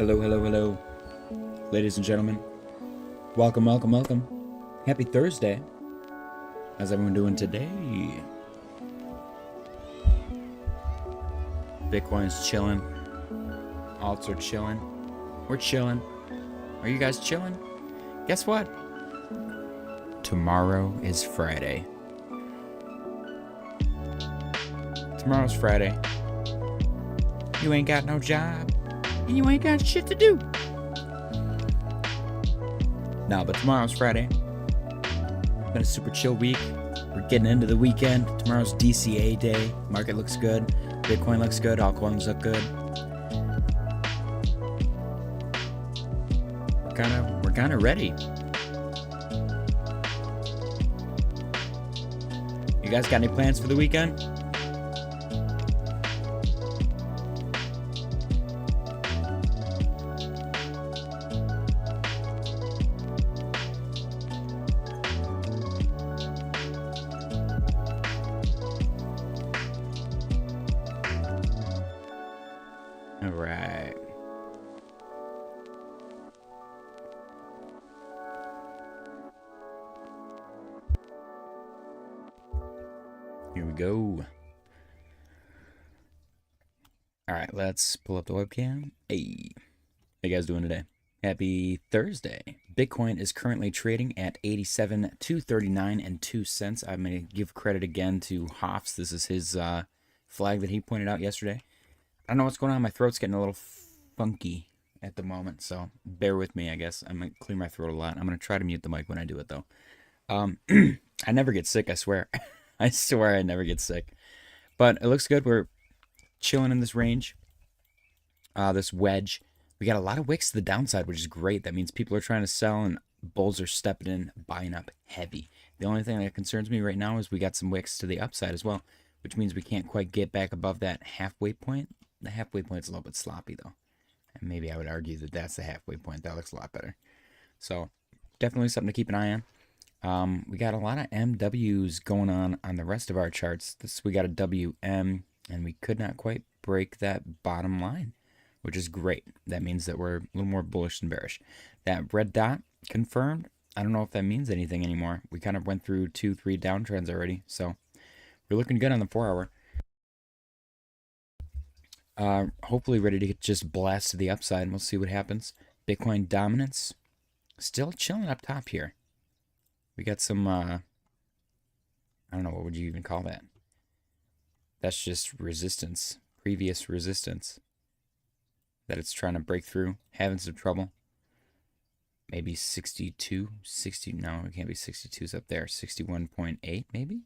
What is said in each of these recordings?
Hello, hello, hello, ladies and gentlemen. Welcome, welcome, welcome. Happy Thursday. How's everyone doing today? Bitcoin's chilling. Alts are chilling. We're chilling. Are you guys chilling? Guess what? Tomorrow is Friday. Tomorrow's Friday. You ain't got no job. And you ain't got shit to do. No, but tomorrow's Friday. It's been a super chill week. We're getting into the weekend. Tomorrow's DCA day. Market looks good. Bitcoin looks good. Altcoins look good. We're kind of ready. You guys got any plans for the weekend? All right. Here we go. All right, let's pull up the webcam. Hey, how you guys doing today? Happy Thursday. Bitcoin is currently trading at 87,239 and 2 cents. I'm going to give credit again to Hoffs. This is his flag that he pointed out yesterday. I don't know what's going on. My throat's getting a little funky at the moment, so bear with me, I guess. I'm going to clear my throat a lot. I'm going to try to mute the mic when I do it, though. I never get sick, I swear. I swear I never get sick. But it looks good. We're chilling in this range. This wedge. We got a lot of wicks to the downside, which is great. That means people are trying to sell and bulls are stepping in, buying up heavy. The only thing that concerns me right now is we got some wicks to the upside as well, which means we can't quite get back above that halfway point. The halfway point's a little bit sloppy, though. And maybe I would argue that that's the halfway point. That looks a lot better. So definitely something to keep an eye on. We got a lot of MWs going on the rest of our charts. We got a WM, and we could not quite break that bottom line, which is great. That means that we're a little more bullish than bearish. That red dot confirmed. I don't know if that means anything anymore. We kind of went through 2-3 downtrends already, so we're looking good on the 4-hour. Hopefully ready to just blast to the upside, and we'll see what happens. Bitcoin dominance still chilling up top here. We got some I don't know, what would you even call that? That's just resistance, previous resistance that it's trying to break through, having some trouble. Maybe 62, 60, no, it can't be 62's up there. 61.8 maybe?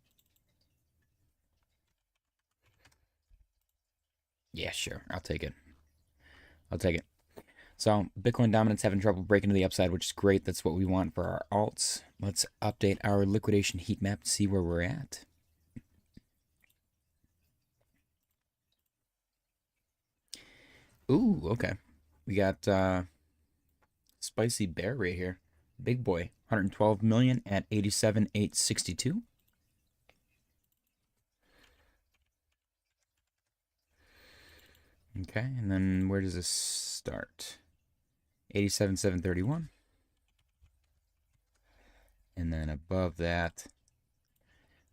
Yeah, sure. I'll take it. I'll take it. So Bitcoin dominance having trouble breaking to the upside, which is great. That's what we want for our alts. Let's update our liquidation heat map to see where we're at. Ooh, okay. We got spicy bear right here. Big boy. 112 million at 87,862. Okay, and then where does this start? 87,731. And then above that,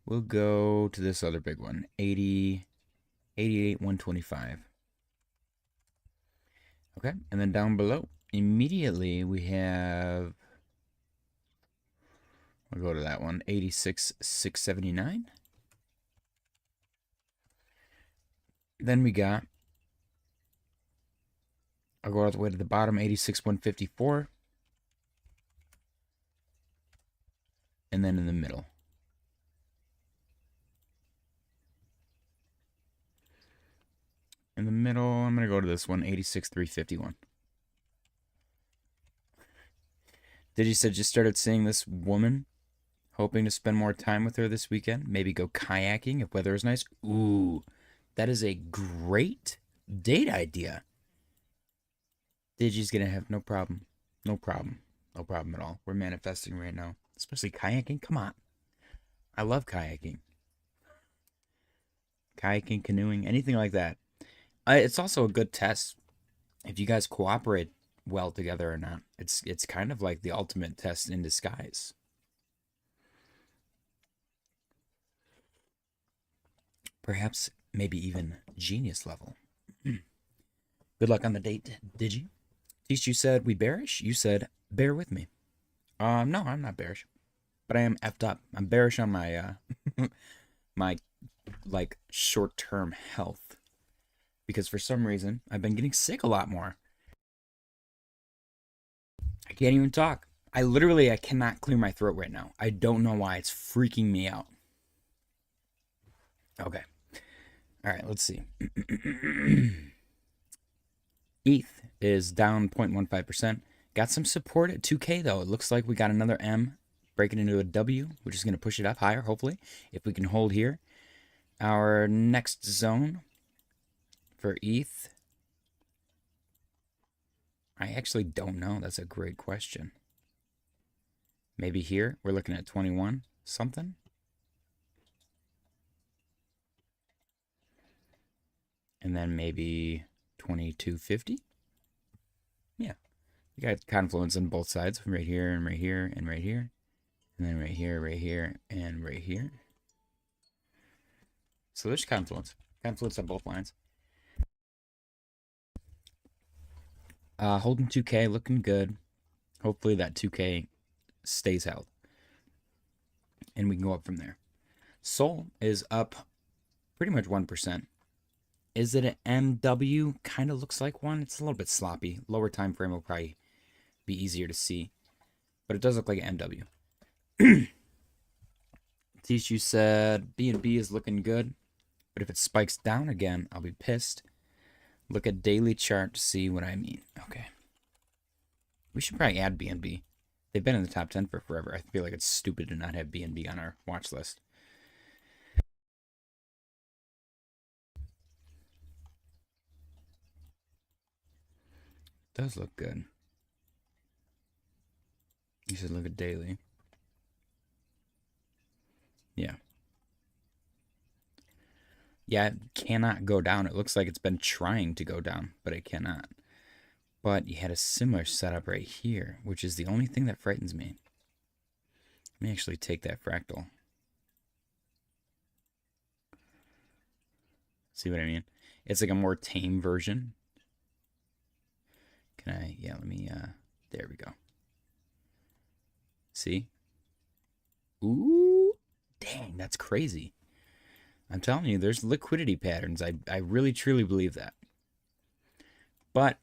we'll go to this other big one, 88,125. Okay, and then down below, immediately we have, I'll go to that one, 86,679. Then we got, I'll go all the way to the bottom, 86,154. And then in the middle. In the middle, I'm going to go to this one, 86,351. Did you say just started seeing this woman? Hoping to spend more time with her this weekend? Maybe go kayaking if weather is nice? Ooh, that is a great date idea. Digi's gonna have no problem. No problem. No problem at all. We're manifesting right now. Especially kayaking. Come on. I love kayaking. Kayaking, canoeing, anything like that. It's also a good test if you guys cooperate well together or not. It's kind of like the ultimate test in disguise. Perhaps maybe even genius level. Good luck on the date, did you? Teach, you said we bearish? You said bear with me. No, I'm not bearish. But I am effed up. I'm bearish on my my like short-term health. Because for some reason I've been getting sick a lot more. I can't even talk. I cannot clear my throat right now. I don't know why. It's freaking me out. Okay. All right, let's see. ETH is down 0.15%. Got some support at 2K though. It looks like we got another M breaking into a W, which is going to push it up higher, hopefully, if we can hold here. Our next zone for ETH, I actually don't know. That's a great question. Maybe here, we're looking at 21 something. And then maybe 2250. Yeah. You got confluence on both sides, right here and right here and right here. And then right here, and right here. So there's confluence. Confluence on both lines. Holding 2K, looking good. Hopefully that 2K stays held. And we can go up from there. Sol is up pretty much 1%. Is it an MW? Kind of looks like one. It's a little bit sloppy. Lower time frame will probably be easier to see. But it does look like an MW. Tishu said BNB is looking good. But if it spikes down again, I'll be pissed. Look at daily chart to see what I mean. Okay. We should probably add BNB. They've been in the top 10 for forever. I feel like it's stupid to not have BNB on our watch list. Does look good. You should look at daily. Yeah. Yeah, it cannot go down. It looks like it's been trying to go down, but it cannot. But you had a similar setup right here, which is the only thing that frightens me. Let me actually take that fractal. See what I mean? It's like a more tame version. Can I? Yeah, let me, there we go. See? Ooh, dang, that's crazy. I'm telling you, there's liquidity patterns. I really, truly believe that. But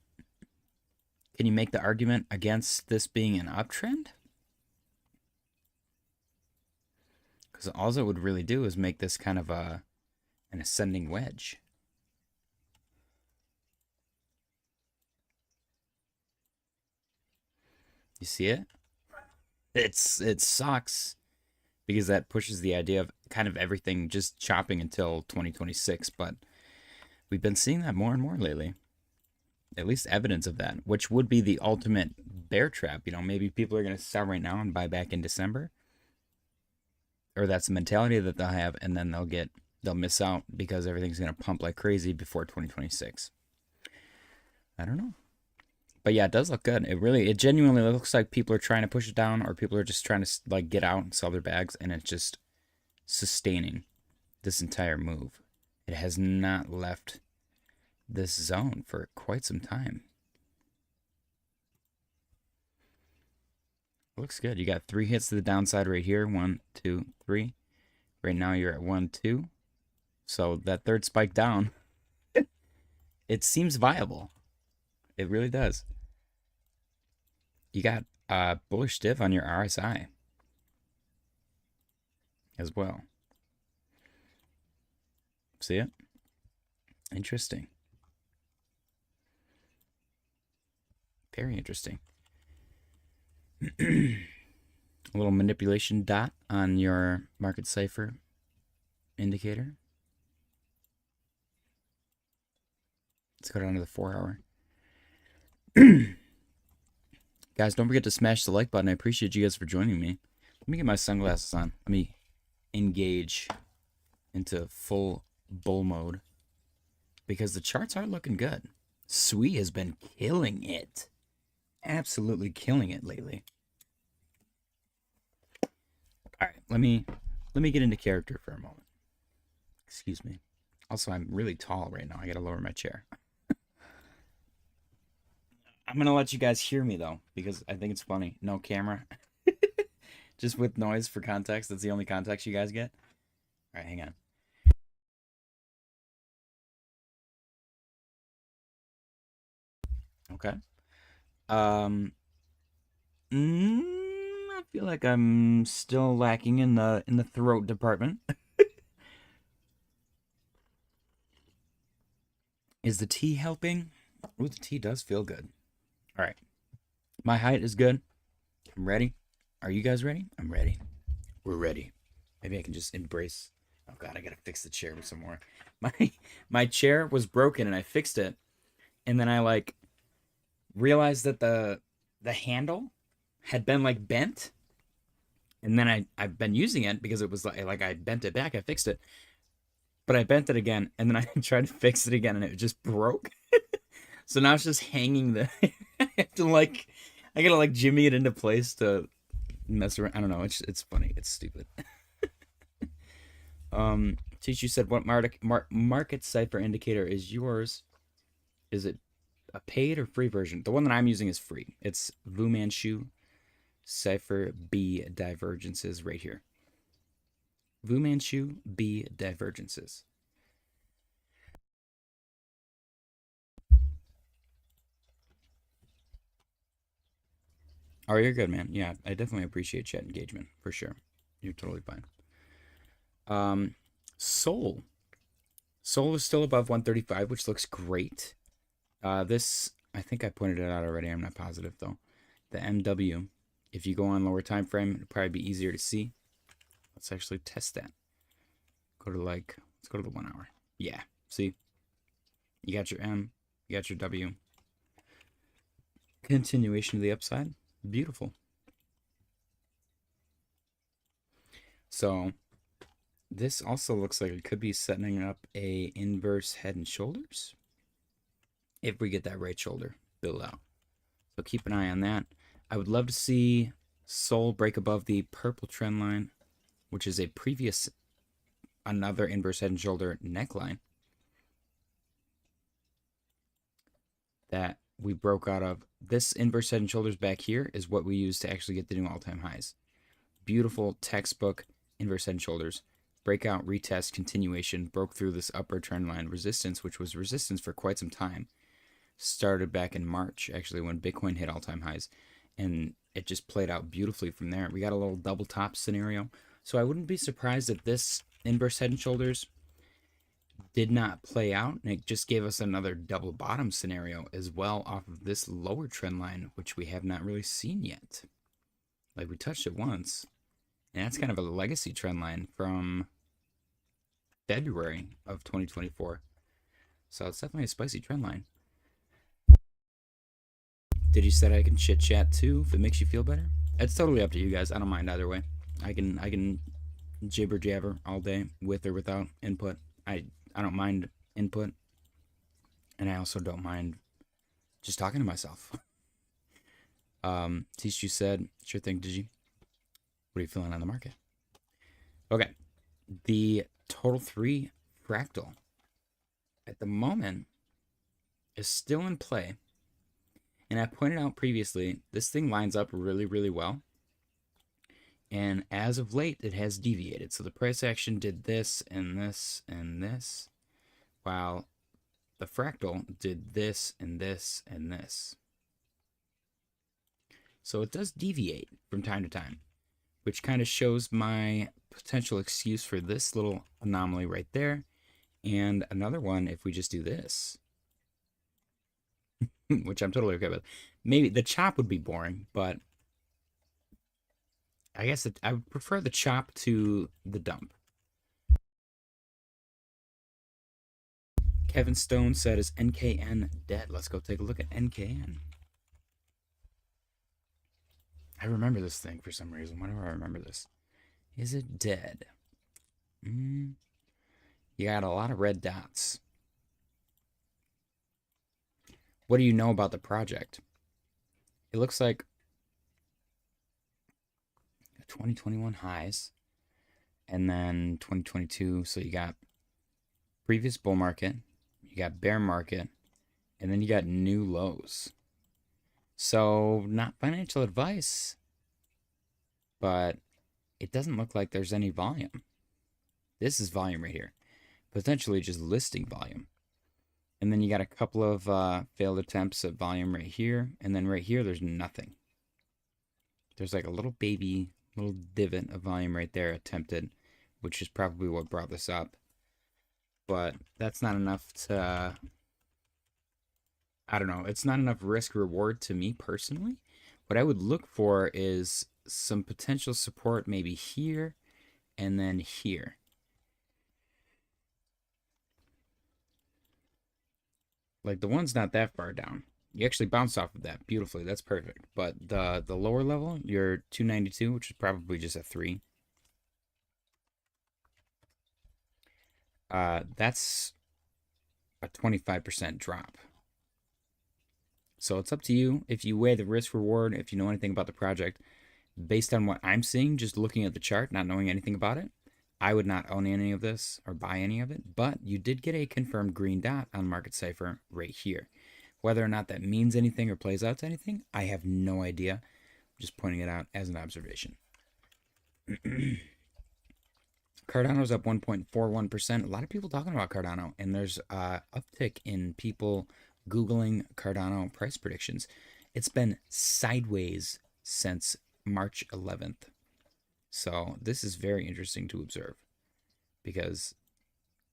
can you make the argument against this being an uptrend? Because all it would really do is make this kind of an ascending wedge. You see it? It sucks because that pushes the idea of kind of everything just chopping until 2026. But we've been seeing that more and more lately. At least evidence of that, which would be the ultimate bear trap. You know, maybe people are going to sell right now and buy back in December. Or that's the mentality that they'll have, and then they'll miss out because everything's going to pump like crazy before 2026. I don't know. But yeah, it does look good. It genuinely looks like people are trying to push it down, or people are just trying to like get out and sell their bags, and it's just sustaining this entire move. It has not left this zone for quite some time. Looks good. You got 3 hits to the downside right here. 1, 2, 3. Right now you're at 1, 2. So that third spike down, it seems viable. It really does. You got bullish div on your RSI as well. See it? Interesting. Very interesting. A little manipulation dot on your market cipher indicator. Let's go down to the 4-hour. Guys, don't forget to smash the like button. I appreciate you guys for joining me. Let me get my sunglasses on. Let me engage into full bull mode because the charts are looking good. Sui has been killing it. Absolutely killing it lately. All right, let me get into character for a moment. Excuse me. Also, I'm really tall right now. I gotta lower my chair. I'm gonna let you guys hear me though, because I think it's funny. No camera. Just with noise for context. That's the only context you guys get. All right, hang on. Okay. I feel like I'm still lacking in the throat department. Is the tea helping? Ooh, the tea does feel good. All right. My height is good. I'm ready. Are you guys ready? I'm ready. We're ready. Maybe I can just embrace. Oh god, I gotta fix the chair with some more. My chair was broken and I fixed it, and then I like realized that the handle had been like bent, and then I've been using it because it was like I bent it back. I fixed it, but I bent it again, and then I tried to fix it again, and it just broke. So now it's just hanging there. I have to like, I gotta like jimmy it into place to mess around. I don't know. It's funny. It's stupid. Teach, you said what market cipher indicator is yours? Is it a paid or free version? The one that I'm using is free. It's Fu Manchu cipher B divergences right here. Fu Manchu B divergences. Oh, you're good, man. Yeah, I definitely appreciate chat engagement for sure. You're totally fine. Sol is still above 135, which looks great. This, I think I pointed it out already. I'm not positive though. The MW, if you go on lower time frame, it'll probably be easier to see. Let's actually test that. Go to let's go to the 1 hour. Yeah, see, you got your M, you got your W. Continuation to the upside. Beautiful. So this also looks like it could be setting up a inverse head and shoulders if we get that right shoulder build out. So keep an eye on that. I would love to see Sol break above the purple trend line, which is another inverse head and shoulder neckline that we broke out of. This inverse head and shoulders back here is what we use to actually get the new all-time highs. Beautiful textbook inverse head and shoulders. Breakout, retest, continuation, broke through this upper trend line resistance, which was resistance for quite some time. Started back in March, actually, when Bitcoin hit all-time highs. And it just played out beautifully from there. We got a little double top scenario. So I wouldn't be surprised if this inverse head and shoulders did not play out, and it just gave us another double bottom scenario as well off of this lower trend line, which we have not really seen yet. Like, we touched it once, and that's kind of a legacy trend line from February of 2024. So it's definitely a spicy trend line. Did you say I can chit chat too if it makes you feel better? It's totally up to you guys. I don't mind either way. I can jibber jabber all day with or without input. I don't mind input, and I also don't mind just talking to myself. Teach, you said, sure thing, did you? What are you feeling on the market? Okay, the total 3 fractal at the moment is still in play, and I pointed out previously, this thing lines up really, really well. And as of late, it has deviated. So the price action did this and this and this, while the fractal did this and this and this. So it does deviate from time to time, which kind of shows my potential excuse for this little anomaly right there. And another one, if we just do this, which I'm totally okay with. Maybe the chop would be boring, but I guess I would prefer the chop to the dump. Kevin Stone said, is NKN dead? Let's go take a look at NKN. I remember this thing for some reason. Why do I remember this? Is it dead? You got a lot of red dots. What do you know about the project? It looks like 2021 highs and then 2022. So you got previous bull market, you got bear market, and then you got new lows. So not financial advice, but it doesn't look like there's any volume. This is volume right here, potentially just listing volume. And then you got a couple of failed attempts at volume right here. And then right here, there's nothing. There's like a little divot of volume right there attempted, which is probably what brought this up. But that's not enough to, I don't know, it's not enough risk reward to me personally. What I would look for is some potential support maybe here and then here. Like the one's not that far down. You actually bounce off of that beautifully. That's perfect. But the lower level, your 292, which is probably just a 3. That's a 25% drop. So it's up to you if you weigh the risk reward, if you know anything about the project. Based on what I'm seeing, just looking at the chart, not knowing anything about it, I would not own any of this or buy any of it. But you did get a confirmed green dot on Market Cipher right here. Whether or not that means anything or plays out to anything, I have no idea. I'm just pointing it out as an observation. Cardano's up 1.41%. A lot of people talking about Cardano, and there's an uptick in people Googling Cardano price predictions. It's been sideways since March 11th. So this is very interesting to observe because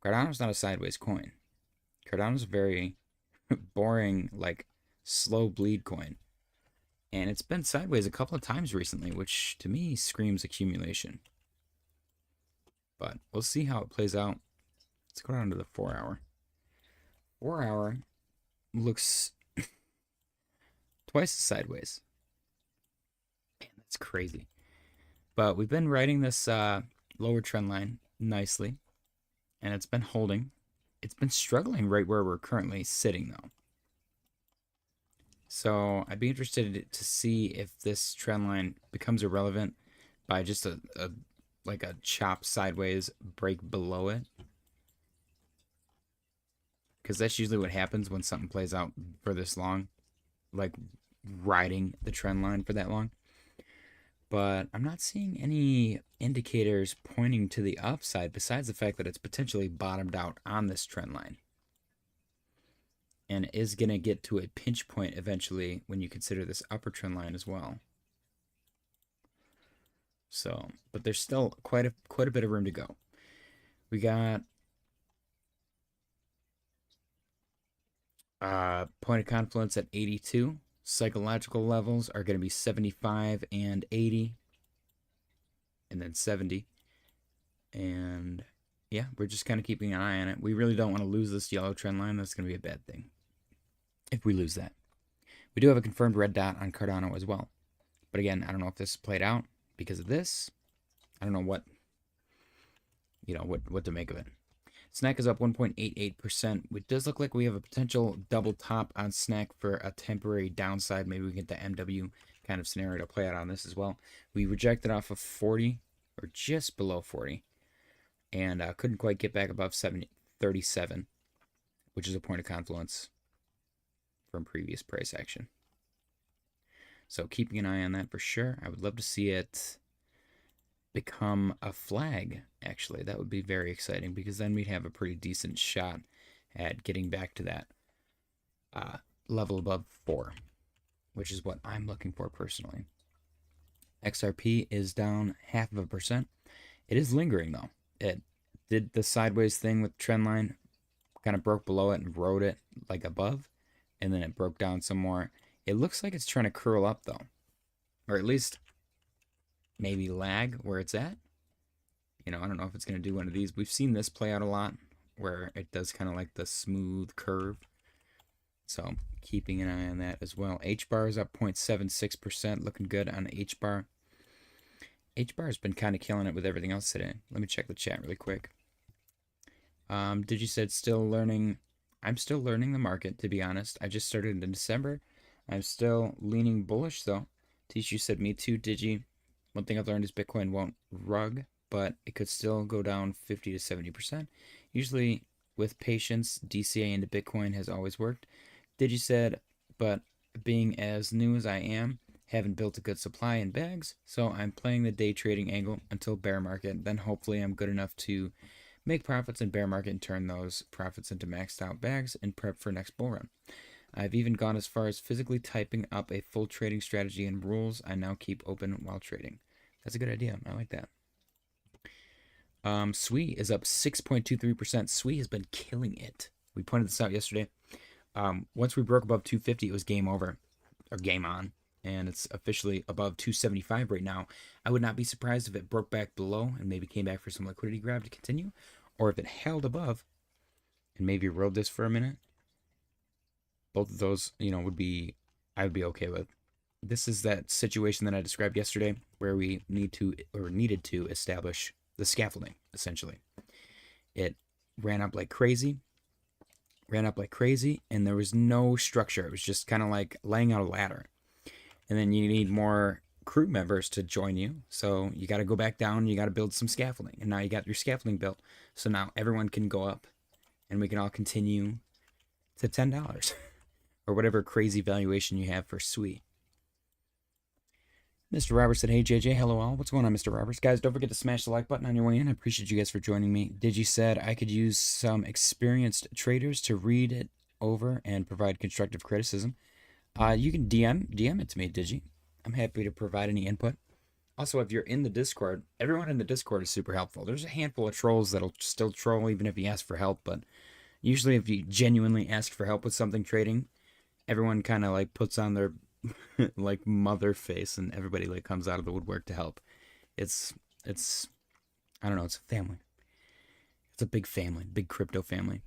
Cardano's not a sideways coin. Cardano's a very boring, like slow bleed coin. And it's been sideways a couple of times recently, which to me screams accumulation. But we'll see how it plays out. Let's go down to the 4-hour. 4-hour looks twice as sideways. Man, that's crazy. But we've been riding this lower trend line nicely, and it's been holding. It's been struggling right where we're currently sitting, though. So I'd be interested to see if this trend line becomes irrelevant by just a chop sideways break below it. Because that's usually what happens when something plays out for this long, like riding the trend line for that long. But I'm not seeing any indicators pointing to the upside besides the fact that it's potentially bottomed out on this trend line and is going to get to a pinch point eventually when you consider this upper trend line as well. So, but there's still quite a bit of room to go. We got point of confluence at 82. Psychological levels are going to be 75 and 80. And then 70. And yeah, we're just kind of keeping an eye on it. We really don't want to lose this yellow trend line. That's going to be a bad thing if we lose that. We do have a confirmed red dot on Cardano as well. But again, I don't know if this played out because of this. I don't know what to make of it. SNEK is up 1.88%. It does look like we have a potential double top on SNEK for a temporary downside. Maybe we get the MW kind of scenario to play out on this as well. We rejected off of 40 or just below 40 and couldn't quite get back above 37, which is a point of confluence from previous price action. So keeping an eye on that for sure. I would love to see it become a flag, actually. That would be very exciting because then we'd have a pretty decent shot at getting back to that level above 4, which is what I'm looking for personally. XRP is down 0.5%. It is lingering though. It did the sideways thing with trend line, kind of broke below it and rode it like above, and then it broke down some more. It looks like it's trying to curl up though, or at least maybe lag where it's at. I don't know if it's going to do one of these. We've seen this play out a lot where it does kind of like the smooth curve. So keeping an eye on that as well. HBAR is up 0.76%, looking good on HBAR. HBAR has been kind of killing it with everything else today. Let me check the chat really quick. Did you said still learning I'm still learning the market, to be honest. I just started in December. I'm still leaning bullish, though. Tishu said, me too, Digi. One thing I've learned is Bitcoin won't rug, but it could still go down 50 to 70%. Usually, with patience, DCA into Bitcoin has always worked. Digi said, but being as new as I am, haven't built a good supply in bags, so I'm playing the day trading angle until bear market. Then hopefully I'm good enough to make profits in bear market and turn those profits into maxed out bags and prep for next bull run. I've even gone as far as physically typing up a full trading strategy and rules I now keep open while trading. That's a good idea. I like that. SWE is up 6.23%. SWE has been killing it. We pointed this out yesterday. Once we broke above 250, it was game over, or game on, and it's officially above 275 right now. I would not be surprised if it broke back below and maybe came back for some liquidity grab to continue, or if it held above and maybe rode this for a minute. Both of those, would be, I would be okay with. This is that situation that I described yesterday where we needed to establish the scaffolding, essentially. It ran up like crazy, and there was no structure. It was just kind of like laying out a ladder. And then you need more crew members to join you. So you got to go back down, you got to build some scaffolding. And now you got your scaffolding built. So now everyone can go up and we can all continue to $10 or whatever crazy valuation you have for SWE. Mr. Roberts said, hey, JJ, hello all. What's going on, Mr. Roberts? Guys, don't forget to smash the like button on your way in. I appreciate you guys for joining me. Digi said I could use some experienced traders to read it over and provide constructive criticism. You can DM it to me, Digi. I'm happy to provide any input. Also, if you're in the Discord, everyone in the Discord is super helpful. There's a handful of trolls that'll still troll even if you ask for help, but usually if you genuinely ask for help with something trading, everyone kind of like puts on their like mother face and everybody like comes out of the woodwork to help. It's I don't know, it's a family. It's a big family, big crypto family.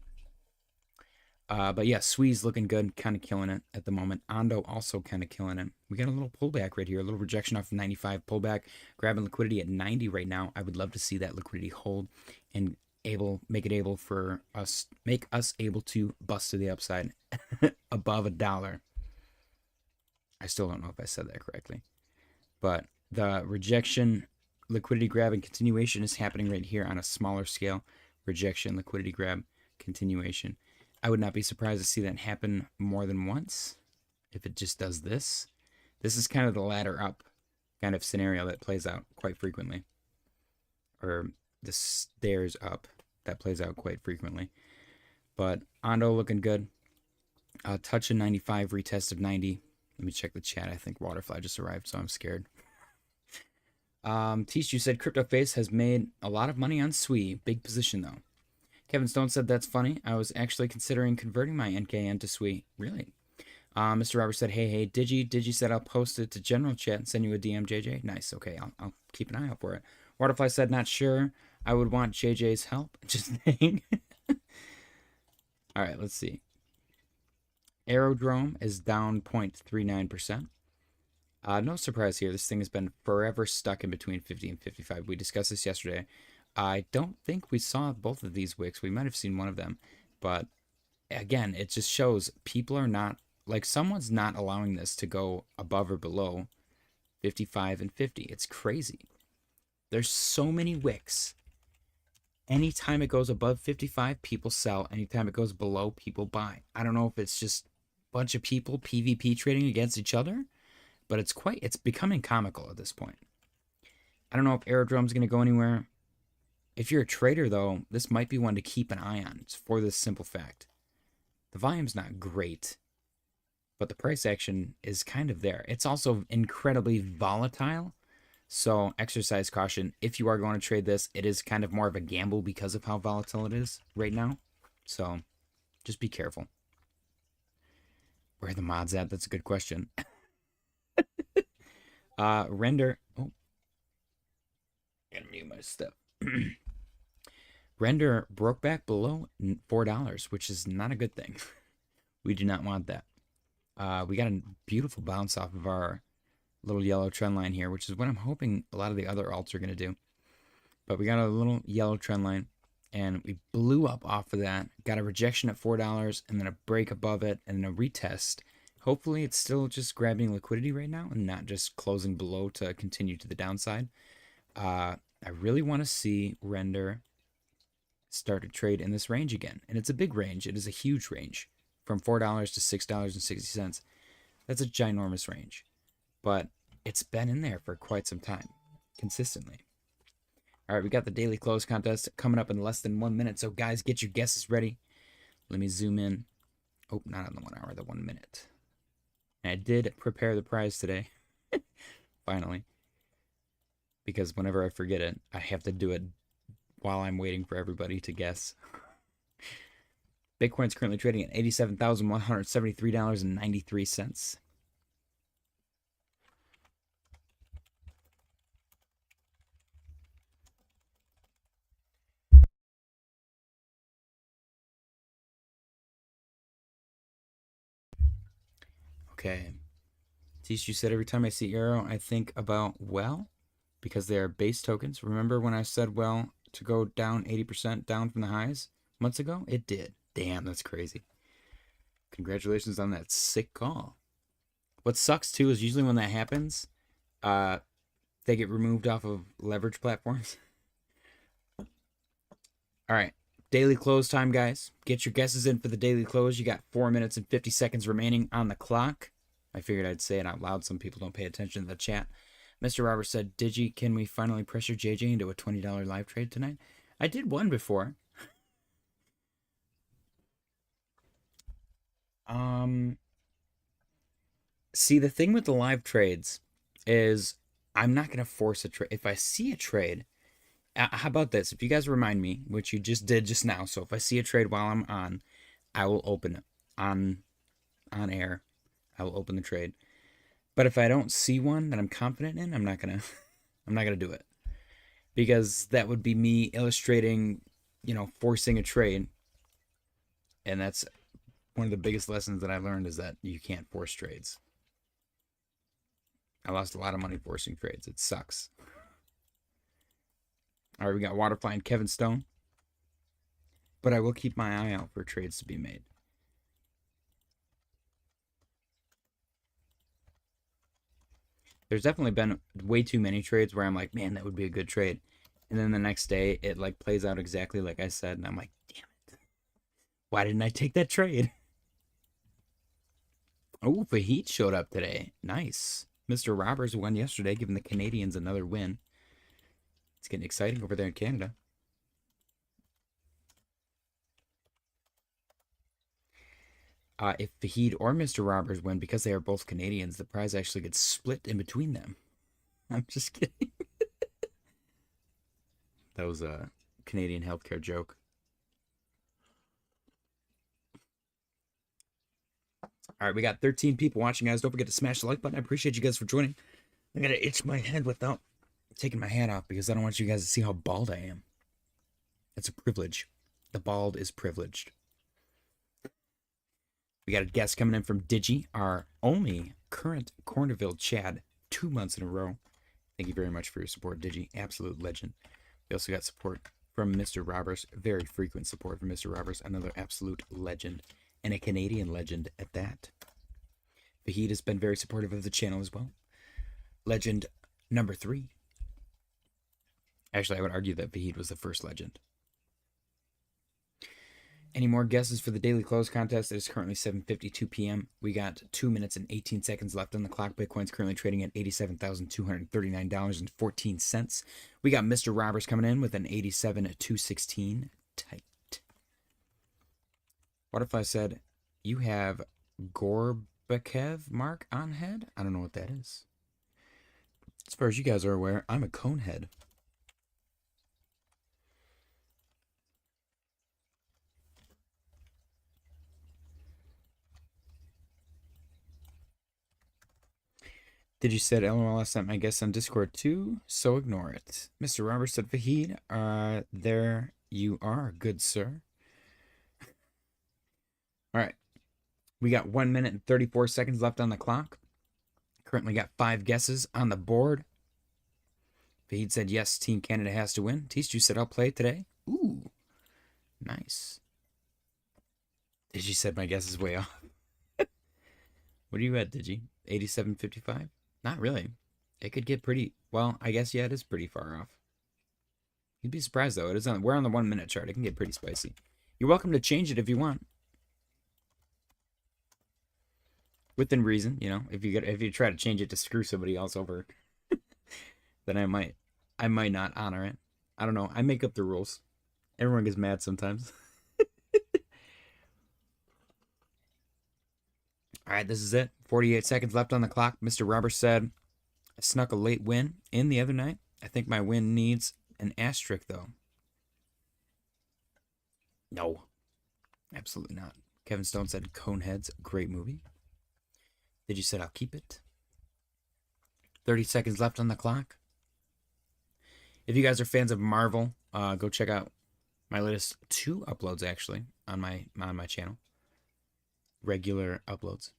But yeah, SWE's looking good, kind of killing it at the moment. Ondo also kind of killing it. We got a little pullback right here, a little rejection off of 95, pullback, grabbing liquidity at 90 right now. I would love to see that liquidity hold and make us able to bust to the upside above $1. I still don't know if I said that correctly. But the rejection, liquidity grab, and continuation is happening right here on a smaller scale. Rejection, liquidity grab, continuation. I would not be surprised to see that happen more than once if it just does this. This is kind of the ladder up kind of scenario that plays out quite frequently. Or the stairs up that plays out quite frequently. But Ondo looking good. Touch of 95, retest of 90. Let me check the chat. I think Waterfly just arrived, so I'm scared. Tishu said, Crypto Face has made a lot of money on SWE. Big position, though. Kevin Stone said, that's funny. I was actually considering converting my NKN to SWE. Really? Mr. Roberts said, hey, Digi said I'll post it to general chat and send you a DM, JJ. Nice. Okay, I'll keep an eye out for it. Waterfly said, not sure. I would want JJ's help. Just saying. All right, let's see. Aerodrome is down 0.39%. No surprise here. This thing has been forever stuck in between 50 and 55. We discussed this yesterday. I don't think we saw both of these wicks. We might have seen one of them. But again, it just shows people are not, like someone's not allowing this to go above or below 55 and 50. It's crazy. There's so many wicks. Anytime it goes above 55, people sell. Anytime it goes below, people buy. I don't know if it's just a bunch of people PvP trading against each other, but it's becoming comical at this point. I don't know if Aerodrome's going to go anywhere. If you're a trader, though, this might be one to keep an eye on for this simple fact. The volume's not great, but the price action is kind of there. It's also incredibly volatile. So exercise caution. If you are going to trade this, it is kind of more of a gamble because of how volatile it is right now. So just be careful. Where are the mods at? That's a good question. Render. Oh, I gotta mute my stuff. Render broke back below $4, which is not a good thing. We do not want that. We got a beautiful bounce off of our little yellow trend line here, which is what I'm hoping a lot of the other alts are going to do. But we got a little yellow trend line. And we blew up off of that, got a rejection at $4, and then a break above it, and a retest. Hopefully it's still just grabbing liquidity right now and not just closing below to continue to the downside. I really want to see Render start to trade in this range again. And it's a big range. It is a huge range from $4 to $6.60. That's a ginormous range. But it's been in there for quite some time, consistently. All right, we got the daily close contest coming up in less than 1 minute. So, guys, get your guesses ready. Let me zoom in. Oh, not on the 1 hour, the 1 minute. And I did prepare the prize today. Finally. Because whenever I forget it, I have to do it while I'm waiting for everybody to guess. Bitcoin's currently trading at $87,173.93. Okay. Tish, you said every time I see Arrow, I think about well, because they are base tokens. Remember when I said well to go down 80% down from the highs months ago? It did. Damn, that's crazy. Congratulations on that sick call. What sucks too is usually when that happens, they get removed off of leverage platforms. All right. Daily close time, guys. Get your guesses in for the daily close. You got 4 minutes and 50 seconds remaining on the clock. I figured I'd say it out loud. Some people don't pay attention to the chat. Mr. Roberts said, Digi, can we finally pressure JJ into a $20 live trade tonight? I did one before. See, the thing with the live trades is I'm not going to force a trade. If I see a trade, how about this? If you guys remind me, which you just did just now, so if I see a trade while I'm on, I will open it on air. I will open the trade. But if I don't see one that I'm confident in, I'm not gonna do it. Because that would be me illustrating, forcing a trade. And that's one of the biggest lessons that I learned is that you can't force trades. I lost a lot of money forcing trades. It sucks. All right, we got Waterfly and Kevin Stone. But I will keep my eye out for trades to be made. There's definitely been way too many trades where I'm like, man, that would be a good trade. And then the next day, it plays out exactly like I said. And I'm like, damn it. Why didn't I take that trade? Oh, Fahit showed up today. Nice. Mr. Roberts won yesterday, giving the Canadians another win. It's getting exciting over there in Canada. If Fahid or Mr. Roberts win, because they are both Canadians, the prize actually gets split in between them. I'm just kidding. That was a Canadian healthcare joke. All right, we got 13 people watching, guys. Don't forget to smash the like button. I appreciate you guys for joining. I gotta itch my head without taking my hat off because I don't want you guys to see how bald I am. It's a privilege. The bald is privileged. We got a guest coming in from Digi, our only current Cornerville Chad, 2 months in a row. Thank you very much for your support, Digi. Absolute legend. We also got support from Mr. Roberts. Very frequent support from Mr. Roberts. Another absolute legend. And a Canadian legend at that. Fahid has been very supportive of the channel as well. Legend number 3. Actually, I would argue that Fahid was the first legend. Any more guesses for the daily close contest? It is currently 7:52 p.m. We got 2 minutes and 18 seconds left on the clock. Bitcoin's currently trading at $87,239.14. We got Mr. Roberts coming in with an 87,216 tight. Waterfly said, you have Gorbachev mark on head? I don't know what that is. As far as you guys are aware, I'm a cone head. Did you said LOL last time? I guess on Discord too, so ignore it. Mr. Roberts said, Fahid, there you are, good sir. All right. We got 1 minute and 34 seconds left on the clock. Currently got 5 guesses on the board. Fahid said, yes, Team Canada has to win. Tistu said, I'll play today. Ooh. Nice. Digi said my guess is way off. What are you at, Digi? 87.55? Not really. It could get pretty... Well, I guess, yeah, it is pretty far off. You'd be surprised, though. We're on the 1 minute chart. It can get pretty spicy. You're welcome to change it if you want. Within reason, you know. If you try to change it to screw somebody else over, then I might not honor it. I don't know. I make up the rules. Everyone gets mad sometimes. All right, this is it. 48 seconds left on the clock. Mr. Robert said, I snuck a late win in the other night. I think my win needs an asterisk, though. No. Absolutely not. Kevin Stone said, Coneheads, great movie. Did you said I'll keep it? 30 seconds left on the clock. If you guys are fans of Marvel, go check out my latest 2 uploads, actually, on my channel. Regular uploads.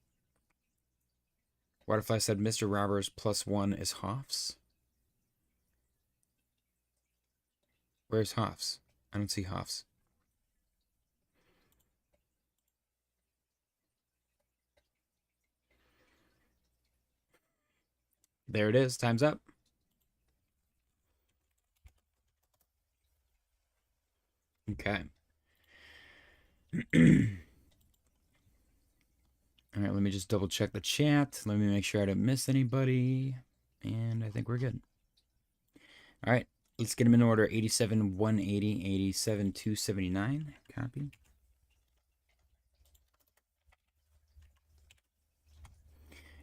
Waterfly said Mr. Roberts +1 is Hoffs. Where's Hoffs? I don't see Hoffs. There it is. Time's up. Okay. All right, let me just double check the chat. Let me make sure I didn't miss anybody. And I think we're good. All right, let's get them in order. 87,180, 87,279. Copy.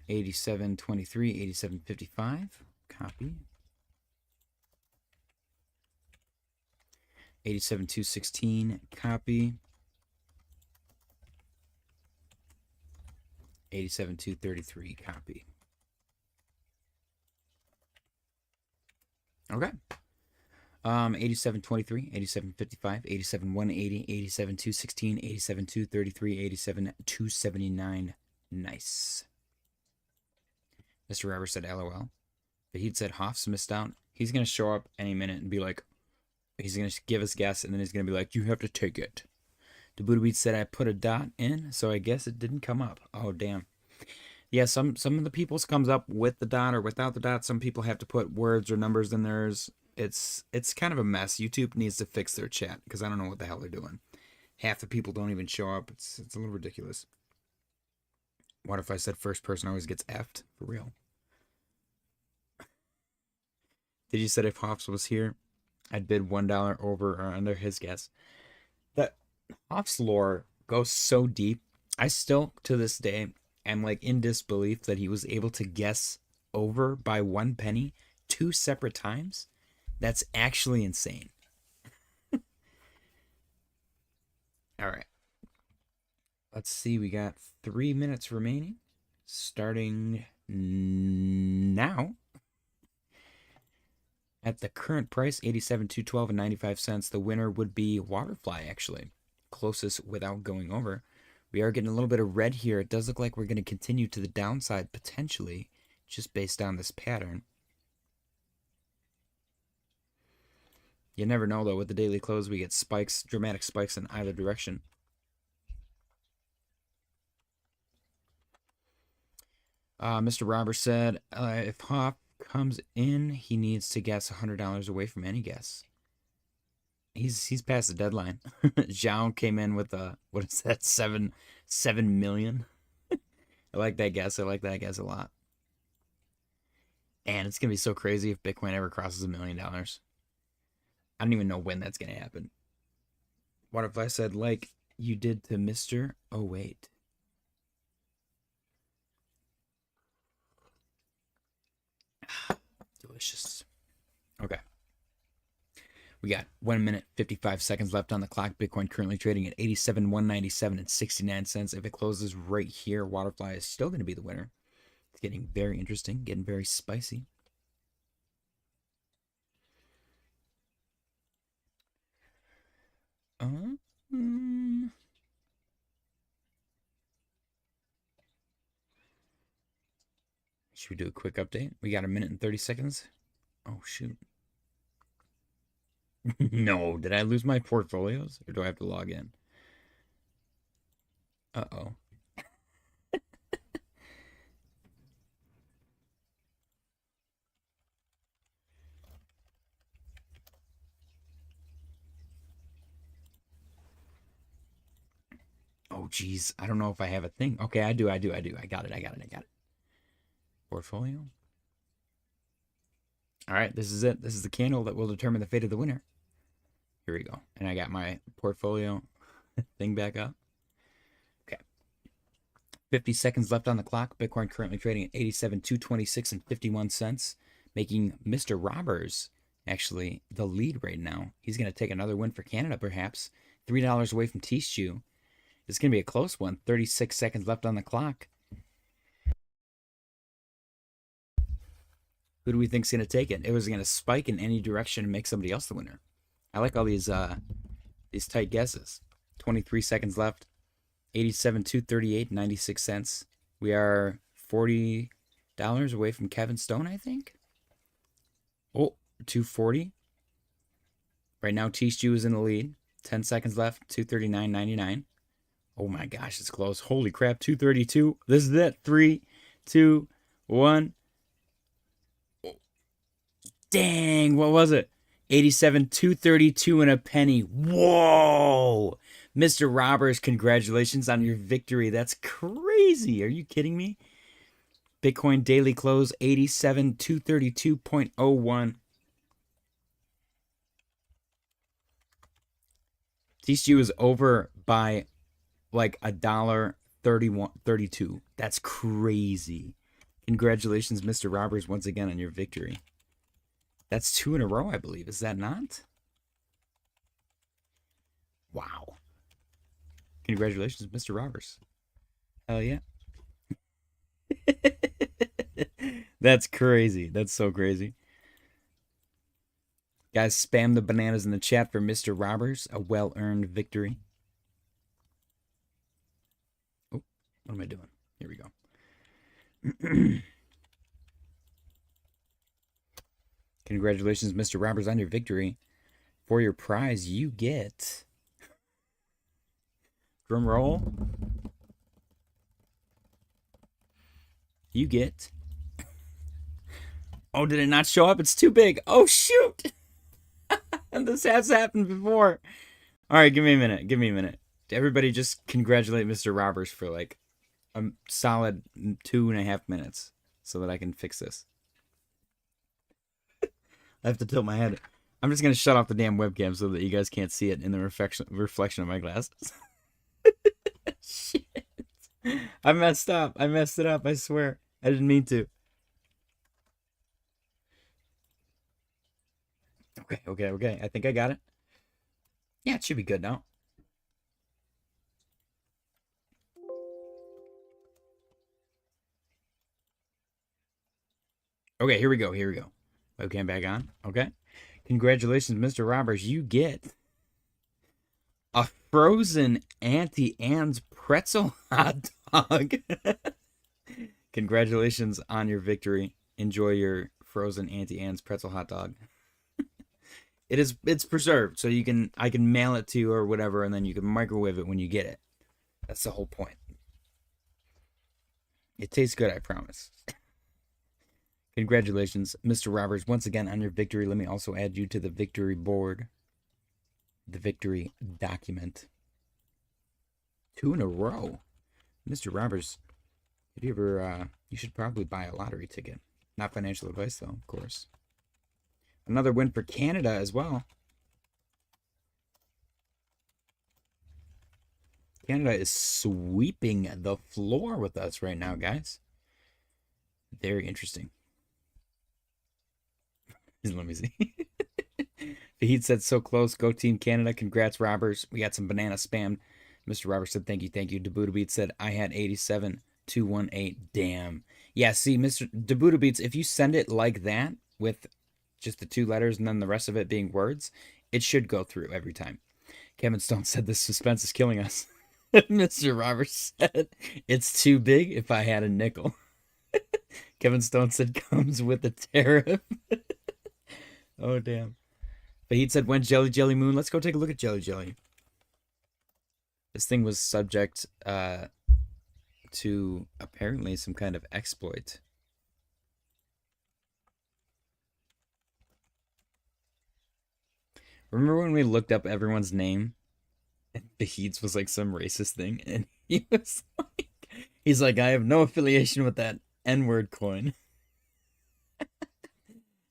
87.23, 87.55. Copy. 87.216. Copy. 87.233. Copy. Okay. 87.23, 87.55, 87.180, 87.216, 87.233, 87.279. Nice. Mr. Robert said LOL. But he'd said Hoff's missed out. He's going to show up any minute and be like, he's going to give us guess, and then he's going to be like, you have to take it. Debudabeat said I put a dot in, so I guess it didn't come up. Oh, damn. Yeah, some of the people's comes up with the dot or without the dot. Some people have to put words or numbers in theirs. It's kind of a mess. YouTube needs to fix their chat, because I don't know what the hell they're doing. Half the people don't even show up. It's a little ridiculous. What if I said first person always gets effed? For real. Did you said if Hoffs was here, I'd bid $1 over or under his guess? That Hoffs lore goes so deep. I still, to this day, am like in disbelief that he was able to guess over by 1 penny 2 separate times. That's actually insane. All right. Let's see. We got 3 minutes remaining. Starting now. At the current price, 87,212 and 95 cents, the winner would be Waterfly, actually. Closest without going over. We are getting a little bit of red here. It does look like we're going to continue to the downside, potentially, just based on this pattern. You never know, though. With the daily close, we get spikes, dramatic spikes in either direction. Mr. Roberts said, if Hoff comes in, he needs to guess $100 away from any guess. He's past the deadline. Zhao came in with what is that, 7 million? I like that guess. I like that guess a lot. And it's gonna be so crazy if Bitcoin ever crosses $1 million. I don't even know when that's gonna happen. What if I said like you did to Mr. Oh wait. Delicious. Okay. We got 1 minute, 55 seconds left on the clock. Bitcoin currently trading at 87,197 and 69 cents. If it closes right here, Waterfly is still going to be the winner. It's getting very interesting, getting very spicy. Should we do a quick update? We got 1 minute and 30 seconds. Oh, shoot. No, did I lose my portfolios or do I have to log in? Uh-oh. Oh, geez. I don't know if I have a thing. Okay, I do. I got it. Portfolio. All right, this is it. This is the candle that will determine the fate of the winner. Here we go. And I got my portfolio thing back up. Okay. 50 seconds left on the clock. Bitcoin currently trading at 87,226 and 51 cents, making Mr. Robbers actually the lead right now. He's going to take another win for Canada, perhaps. $3 away from T-Shoe. It's going to be a close one. 36 seconds left on the clock. Who do we think is going to take it? It was going to spike in any direction and make somebody else the winner. I like all these tight guesses. 23 seconds left. 87,238, 96 cents. We are $40 away from Kevin Stone, I think. Oh, 240. Right now, T-Stew is in the lead. 10 seconds left. 239.99. Oh my gosh, it's close. Holy crap, 232. This is it. 3, 2, 1. Dang, what was it? 87,232 and a penny. Whoa! Mr. Robbers, congratulations on your victory. That's crazy. Are you kidding me? Bitcoin daily close 87,232.01. TCU is over by like $1.31.32. That's crazy. Congratulations, Mr. Robbers, once again on your victory. That's 2 in a row, I believe. Is that not? Wow. Congratulations, Mr. Robbers. Hell yeah. That's crazy. That's so crazy. Guys, spam the bananas in the chat for Mr. Robbers. A well-earned victory. Oh, what am I doing? Here we go. Congratulations, Mr. Robbers, on your victory. For your prize, you get... Drum roll. You get... Oh, did it not show up? It's too big. Oh, shoot! And this has happened before. All right, give me a minute. Give me a minute. Everybody just congratulate Mr. Robbers for like a solid 2.5 minutes so that I can fix this. I have to tilt my head. I'm just going to shut off the damn webcam so that you guys can't see it in the reflection of my glasses. Shit. I messed up. I messed it up. I swear. I didn't mean to. Okay. I think I got it. Yeah, it should be good now. Okay, here we go. Webcam back on. Okay. Congratulations, Mr. Robbers. You get a frozen Auntie Anne's pretzel hot dog. Congratulations on your victory. Enjoy your frozen Auntie Anne's pretzel hot dog. It's preserved, so I can mail it to you or whatever, and then you can microwave it when you get it. That's the whole point. It tastes good, I promise. Congratulations, Mr. Robbers, once again on your victory. Let me also add you to the victory board. The victory document. 2 in a row. Mr. Robbers, if you ever, you should probably buy a lottery ticket. Not financial advice, though, of course. Another win for Canada as well. Canada is sweeping the floor with us right now, guys. Very interesting. Let me see. Fahid said, so close. Go Team Canada. Congrats, Robbers. We got some banana spam. Mr. Robbers said, thank you. Debuta said, I had 87,218. Damn. Yeah, see, Mr. Debuta, if you send it like that with just the 2 letters and then the rest of it being words, it should go through every time. Kevin Stone said, this suspense is killing us. Mr. Roberts said, it's too big if I had a nickel. Kevin Stone said, comes with a tariff. Oh, damn. Fahid said, when Jelly Jelly Moon? Let's go take a look at Jelly Jelly. This thing was subject to apparently some kind of exploit. Remember when we looked up everyone's name? And Fahid's was like some racist thing, and he was like, he's like, I have no affiliation with that N-word coin.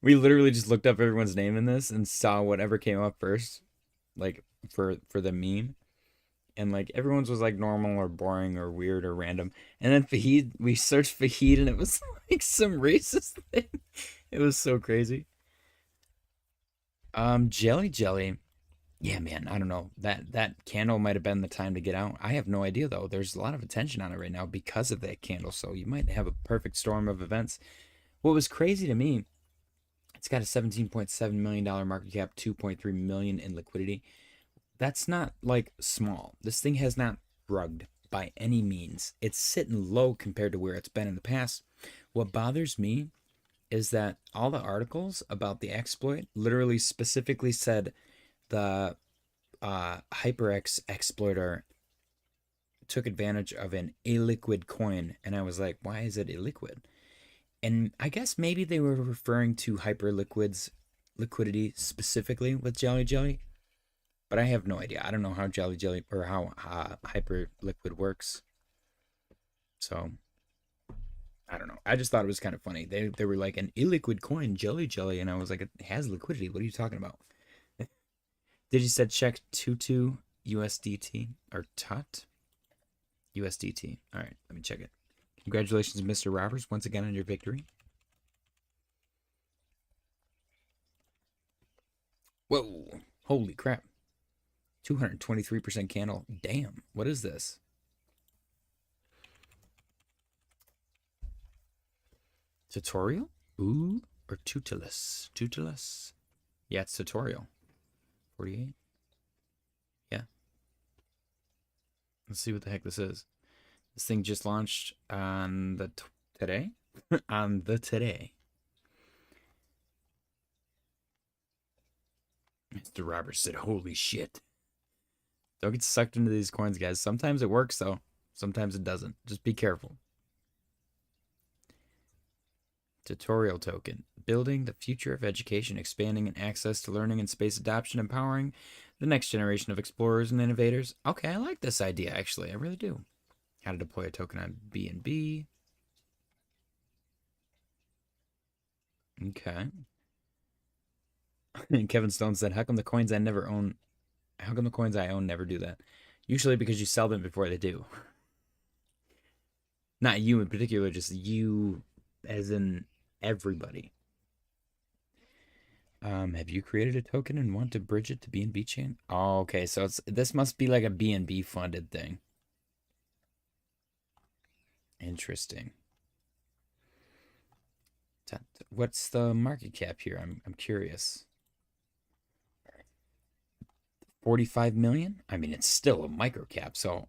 We literally just looked up everyone's name in this and saw whatever came up first, like for the meme. And like everyone's was like normal or boring or weird or random. And then Fahid, we searched Fahid and it was like some racist thing. It was so crazy. Jelly Jelly. Yeah, man, I don't know. That candle might have been the time to get out. I have no idea though. There's a lot of attention on it right now because of that candle. So you might have a perfect storm of events. What was crazy to me, it's got a $17.7 million market cap, 2.3 million in liquidity. That's not like small. This thing has not rugged by any means. It's sitting low compared to where it's been in the past. What bothers me is that all the articles about the exploit literally specifically said the HyperX exploiter took advantage of an illiquid coin. And I was like, why is it illiquid? And I guess maybe they were referring to Hyperliquid's liquidity specifically with Jelly Jelly. But I have no idea. I don't know how Jelly Jelly or how Hyperliquid works. So, I don't know. I just thought it was kind of funny. They were like an illiquid coin, Jelly Jelly. And I was like, it has liquidity. What are you talking about? Did you said check Tutu USDT or TUT? USDT. All right, let me check it. Congratulations, Mr. Roberts, once again on your victory. Whoa, holy crap. 223% candle. Damn, what is this? Tutorial? Ooh, or Tutilus? Tutilus? Yeah, it's tutorial. 48? Yeah. Let's see what the heck this is. This thing just launched on the today? On the today. Mr. Roberts said, holy shit. Don't get sucked into these coins, guys. Sometimes it works, though. Sometimes it doesn't. Just be careful. Tutorial token. Building the future of education, expanding and access to learning and space adoption, empowering the next generation of explorers and innovators. Okay, I like this idea, actually. I really do. How to deploy a token on BNB. Okay. And Kevin Stone said, how come the coins I never own... How come the coins I own never do that? Usually because you sell them before they do. Not you in particular, just you as in everybody. Have you created a token and want to bridge it to BNB chain? Oh, okay, so this must be like a BNB funded thing. Interesting. What's the market cap here? I'm curious. 45 million? I mean, it's still a micro cap, so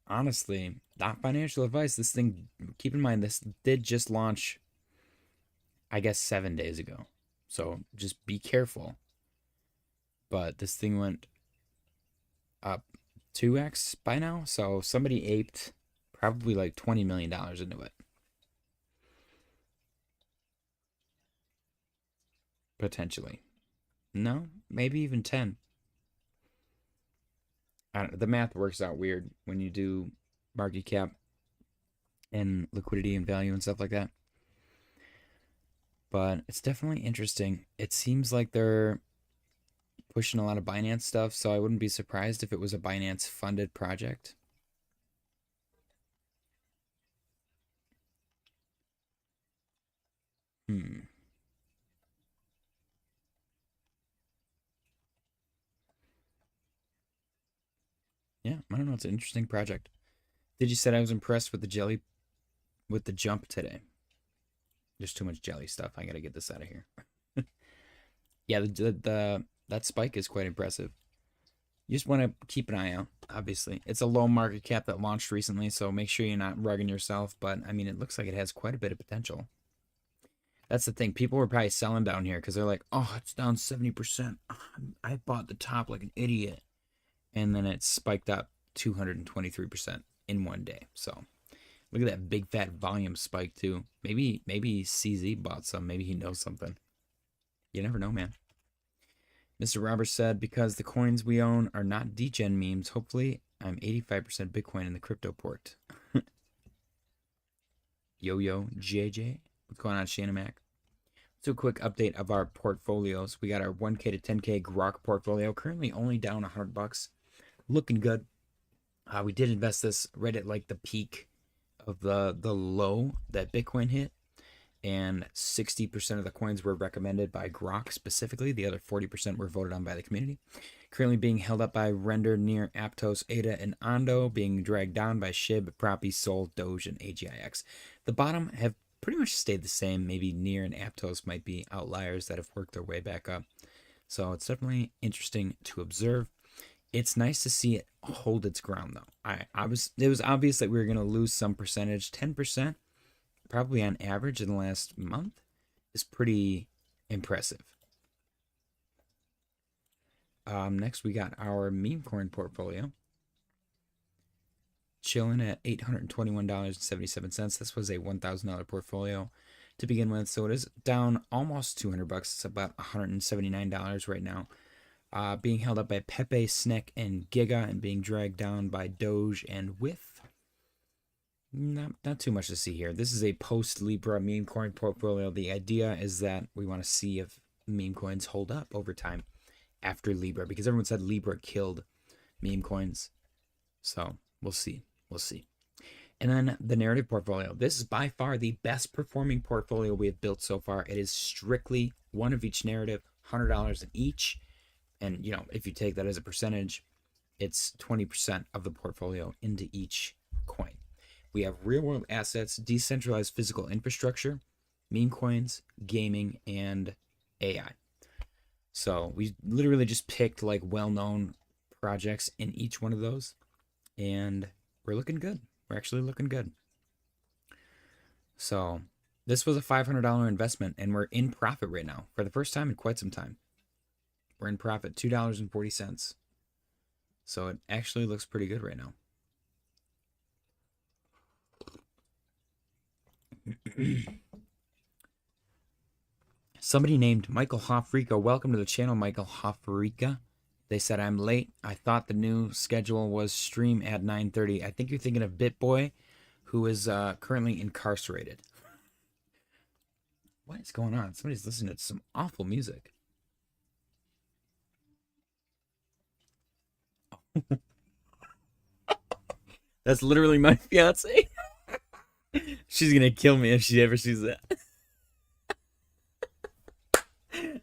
honestly, not financial advice. This thing, keep in mind, this did just launch, I guess, 7 days ago. So just be careful. But this thing went up 2x by now. So somebody aped probably like $20 million into it. Potentially. No, maybe even 10. I don't know, the math works out weird when you do market cap and liquidity and value and stuff like that. But it's definitely interesting. It seems like they're pushing a lot of Binance stuff, so I wouldn't be surprised if it was a Binance funded project. Yeah, I don't know. It's an interesting project. Did you said I was impressed with the jump today? There's too much jelly stuff. I gotta get this out of here. Yeah, that spike is quite impressive. You just want to keep an eye out, obviously. It's a low market cap that launched recently, so make sure you're not rugging yourself. But, I mean, it looks like it has quite a bit of potential. That's the thing. People were probably selling down here because they're like, oh, it's down 70%. I bought the top like an idiot. And then it spiked up 223% in one day. So look at that big fat volume spike too. Maybe CZ bought some. Maybe he knows something. You never know, man. Mr. Roberts said, because the coins we own are not degen memes, hopefully I'm 85% Bitcoin in the crypto port. Yo, JJ. What's going on, Shannon Mac? Let's do a quick update of our portfolios. We got our 1K to 10K Grok portfolio, currently only down $100. Looking good. We did invest this right at like the peak of the low that Bitcoin hit. And 60% of the coins were recommended by Grok specifically. The other 40% were voted on by the community. Currently being held up by Render, Near, Aptos, ADA, and Ondo. Being dragged down by SHIB, Proppy, Sol, Doge, and AGIX. The bottom have pretty much stayed the same. Maybe Near and Aptos might be outliers that have worked their way back up. So it's definitely interesting to observe. It's nice to see it hold its ground, though. It was obvious that we were going to lose some percentage. 10%, probably on average in the last month, is pretty impressive. Next, we got our Memecoin portfolio. Chilling at $821.77. This was a $1,000 portfolio to begin with, so it is down almost $200. It's about $179 right now. Being held up by Pepe, SNEK, and Giga, and being dragged down by Doge and With. Not too much to see here. This is a post-Libra meme coin portfolio. The idea is that we want to see if meme coins hold up over time after Libra, because everyone said Libra killed meme coins. So we'll see. We'll see. And then the narrative portfolio. This is by far the best performing portfolio we have built so far. It is strictly one of each narrative, $100 in each. And, you know, if you take that as a percentage, it's 20% of the portfolio into each coin. We have real-world assets, decentralized physical infrastructure, meme coins, gaming, and AI. So we literally just picked like well-known projects in each one of those, and we're looking good. We're actually looking good. So this was a $500 investment, and we're in profit right now for the first time in quite some time. We're in profit, $2.40. So it actually looks pretty good right now. Somebody named Michael Hoffrica. Welcome to the channel, Michael Hoffrica. They said, I'm late. I thought the new schedule was stream at 9:30. I think you're thinking of BitBoy, who is currently incarcerated. What is going on? Somebody's listening to some awful music. That's literally my fiance. She's gonna kill me if she ever sees that.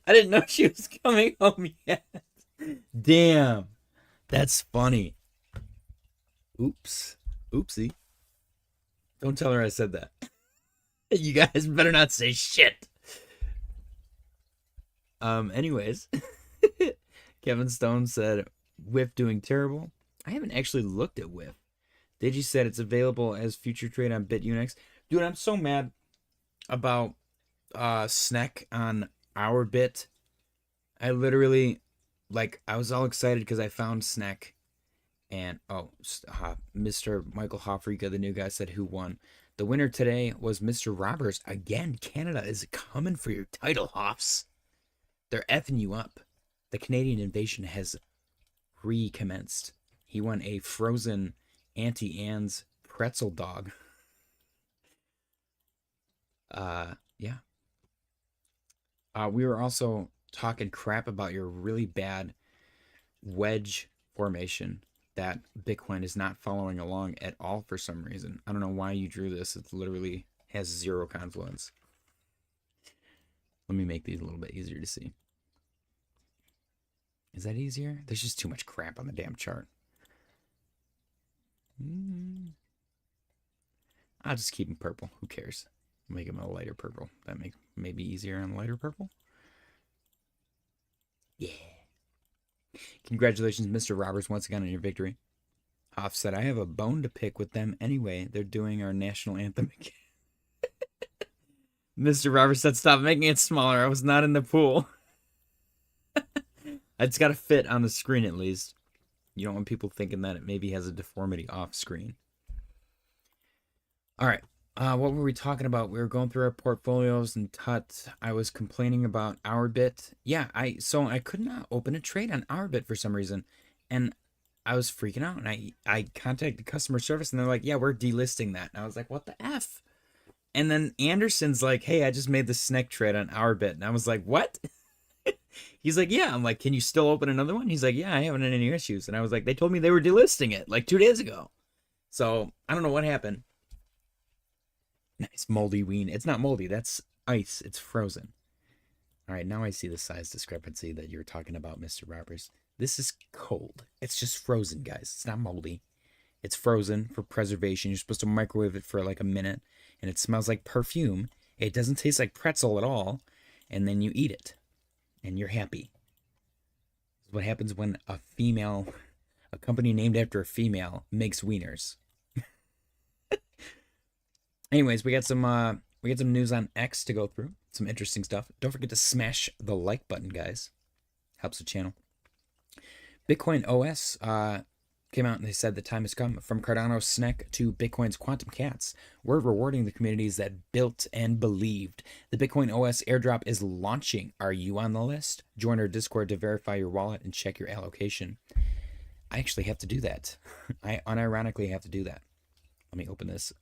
I didn't know she was coming home yet. Damn. That's funny. Oops. Oopsie. Don't tell her I said that. You guys better not say shit. Anyways. Kevin Stone said, Whiff doing terrible. I haven't actually looked at Whiff. Digi said it's available as future trade on BitUnix. Dude, I'm so mad about SNEK on our bit. I literally, like, I was all excited because I found SNEK. And, Mr. Michael Hoffrica, the new guy, said who won. The winner today was Mr. Roberts. Again, Canada is coming for your title, Hoffs. They're effing you up. The Canadian invasion has recommenced. He won a frozen Auntie Anne's pretzel dog. Yeah. We were also talking crap about your really bad wedge formation that Bitcoin is not following along at all for some reason. I don't know why you drew this. It literally has zero confluence. Let me make these a little bit easier to see. Is that easier? There's just too much crap on the damn chart. I'll just keep them purple. Who cares? Make them a lighter purple. That makes maybe easier on lighter purple. Yeah. Congratulations, Mr. Roberts, once again on your victory. Hoff said, I have a bone to pick with them anyway. They're doing our national anthem again. Mr. Robert said, "Stop making it smaller. I was not in the pool." It's got to fit on the screen at least. You don't want people thinking that it maybe has a deformity off screen. All right. What were we talking about? We were going through our portfolios and Tut. I was complaining about Ourbit. Yeah, I could not open a trade on Ourbit for some reason, and I was freaking out. And I contacted customer service, and they're like, "Yeah, we're delisting that." And I was like, "What the f?" And then Anderson's like, "Hey, I just made the SNEK trade on Ourbit," and I was like, "What?" He's like, "Yeah." I'm like, "Can you still open another one?" He's like, "Yeah, I haven't had any issues." And I was like, "They told me they were delisting it like 2 days ago." So I don't know what happened. Nice moldy ween. It's not moldy. That's ice. It's frozen. All right, now I see the size discrepancy that you're talking about, Mr. Roberts. This is cold. It's just frozen, guys. It's not moldy. It's frozen for preservation. You're supposed to microwave it for like a minute, and it smells like perfume. It doesn't taste like pretzel at all, and then you eat it, and you're happy. This is what happens when a company named after a female, makes wieners. Anyways, we got some news on X to go through. Some interesting stuff. Don't forget to smash the like button, guys. Helps the channel. Bitcoin OS came out and they said the time has come. From Cardano's SNEK to Bitcoin's Quantum Cats, we're rewarding the communities that built and believed. The Bitcoin OS airdrop is launching. Are you on the list? Join our Discord to verify your wallet and check your allocation. I actually have to do that. I unironically have to do that. Let me open this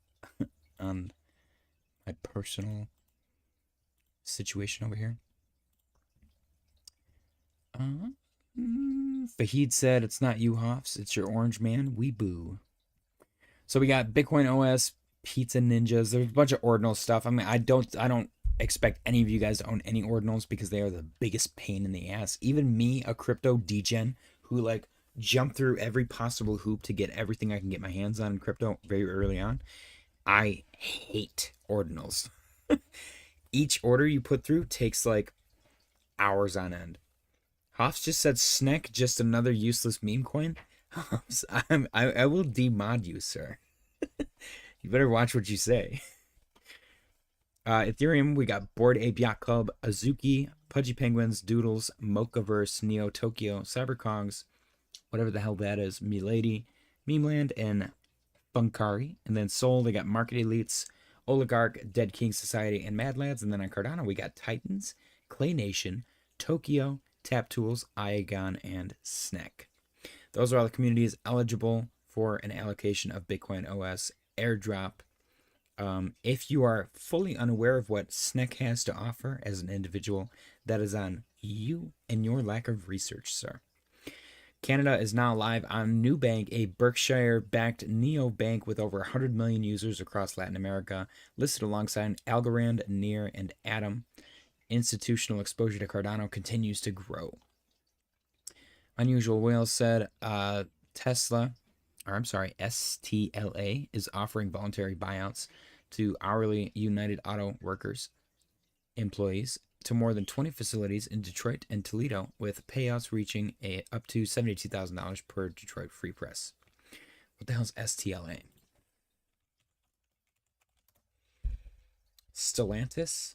on my personal situation over here. Fahid said, "It's not you, Hoffs. It's your orange man. We boo." So we got Bitcoin OS, Pizza Ninjas. There's a bunch of ordinal stuff. I mean, I don't expect any of you guys to own any ordinals because they are the biggest pain in the ass. Even me, a crypto degen who like jumped through every possible hoop to get everything I can get my hands on in crypto very early on, I hate ordinals. Each order you put through takes like hours on end. Hoffs just said SNEK, just another useless meme coin. Hoffs, I will demod you, sir. You better watch what you say. Ethereum, we got Bored Ape Yacht Club, Azuki, Pudgy Penguins, Doodles, Mochaverse, Neo Tokyo, Cyberkongs, whatever the hell that is, Milady, Memeland, and Bunkari. And then Soul, they got Market Elites, Oligarch, Dead King Society, and Mad Lads. And then on Cardano, we got Titans, Clay Nation, Tokyo, Tap Tools, Iagon, and SNEK. Those are all the communities eligible for an allocation of Bitcoin OS airdrop. If you are fully unaware of what SNEK has to offer as an individual, that is on you and your lack of research, sir. Canada is now live on Nubank, a Berkshire-backed neobank with over 100 million users across Latin America, listed alongside Algorand, Near, and Atom. Institutional exposure to Cardano continues to grow. Unusual Whale said STLA is offering voluntary buyouts to hourly United Auto Workers employees to more than 20 facilities in Detroit and Toledo, with payouts reaching up to $72,000 per Detroit Free Press. What the hell's STLA? Stellantis?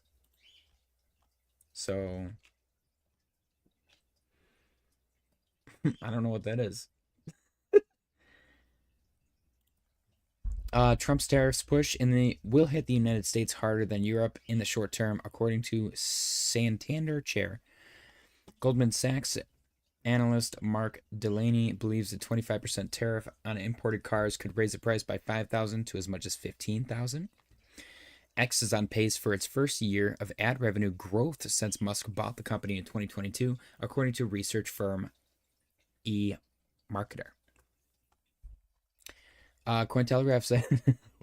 So, I don't know what that is. Trump's tariffs push will hit the United States harder than Europe in the short term, according to Santander chair. Goldman Sachs analyst Mark Delaney believes a 25% tariff on imported cars could raise the price by $5,000 to as much as $15,000. X is on pace for its first year of ad revenue growth since Musk bought the company in 2022, according to research firm eMarketer. Cointelegraph said,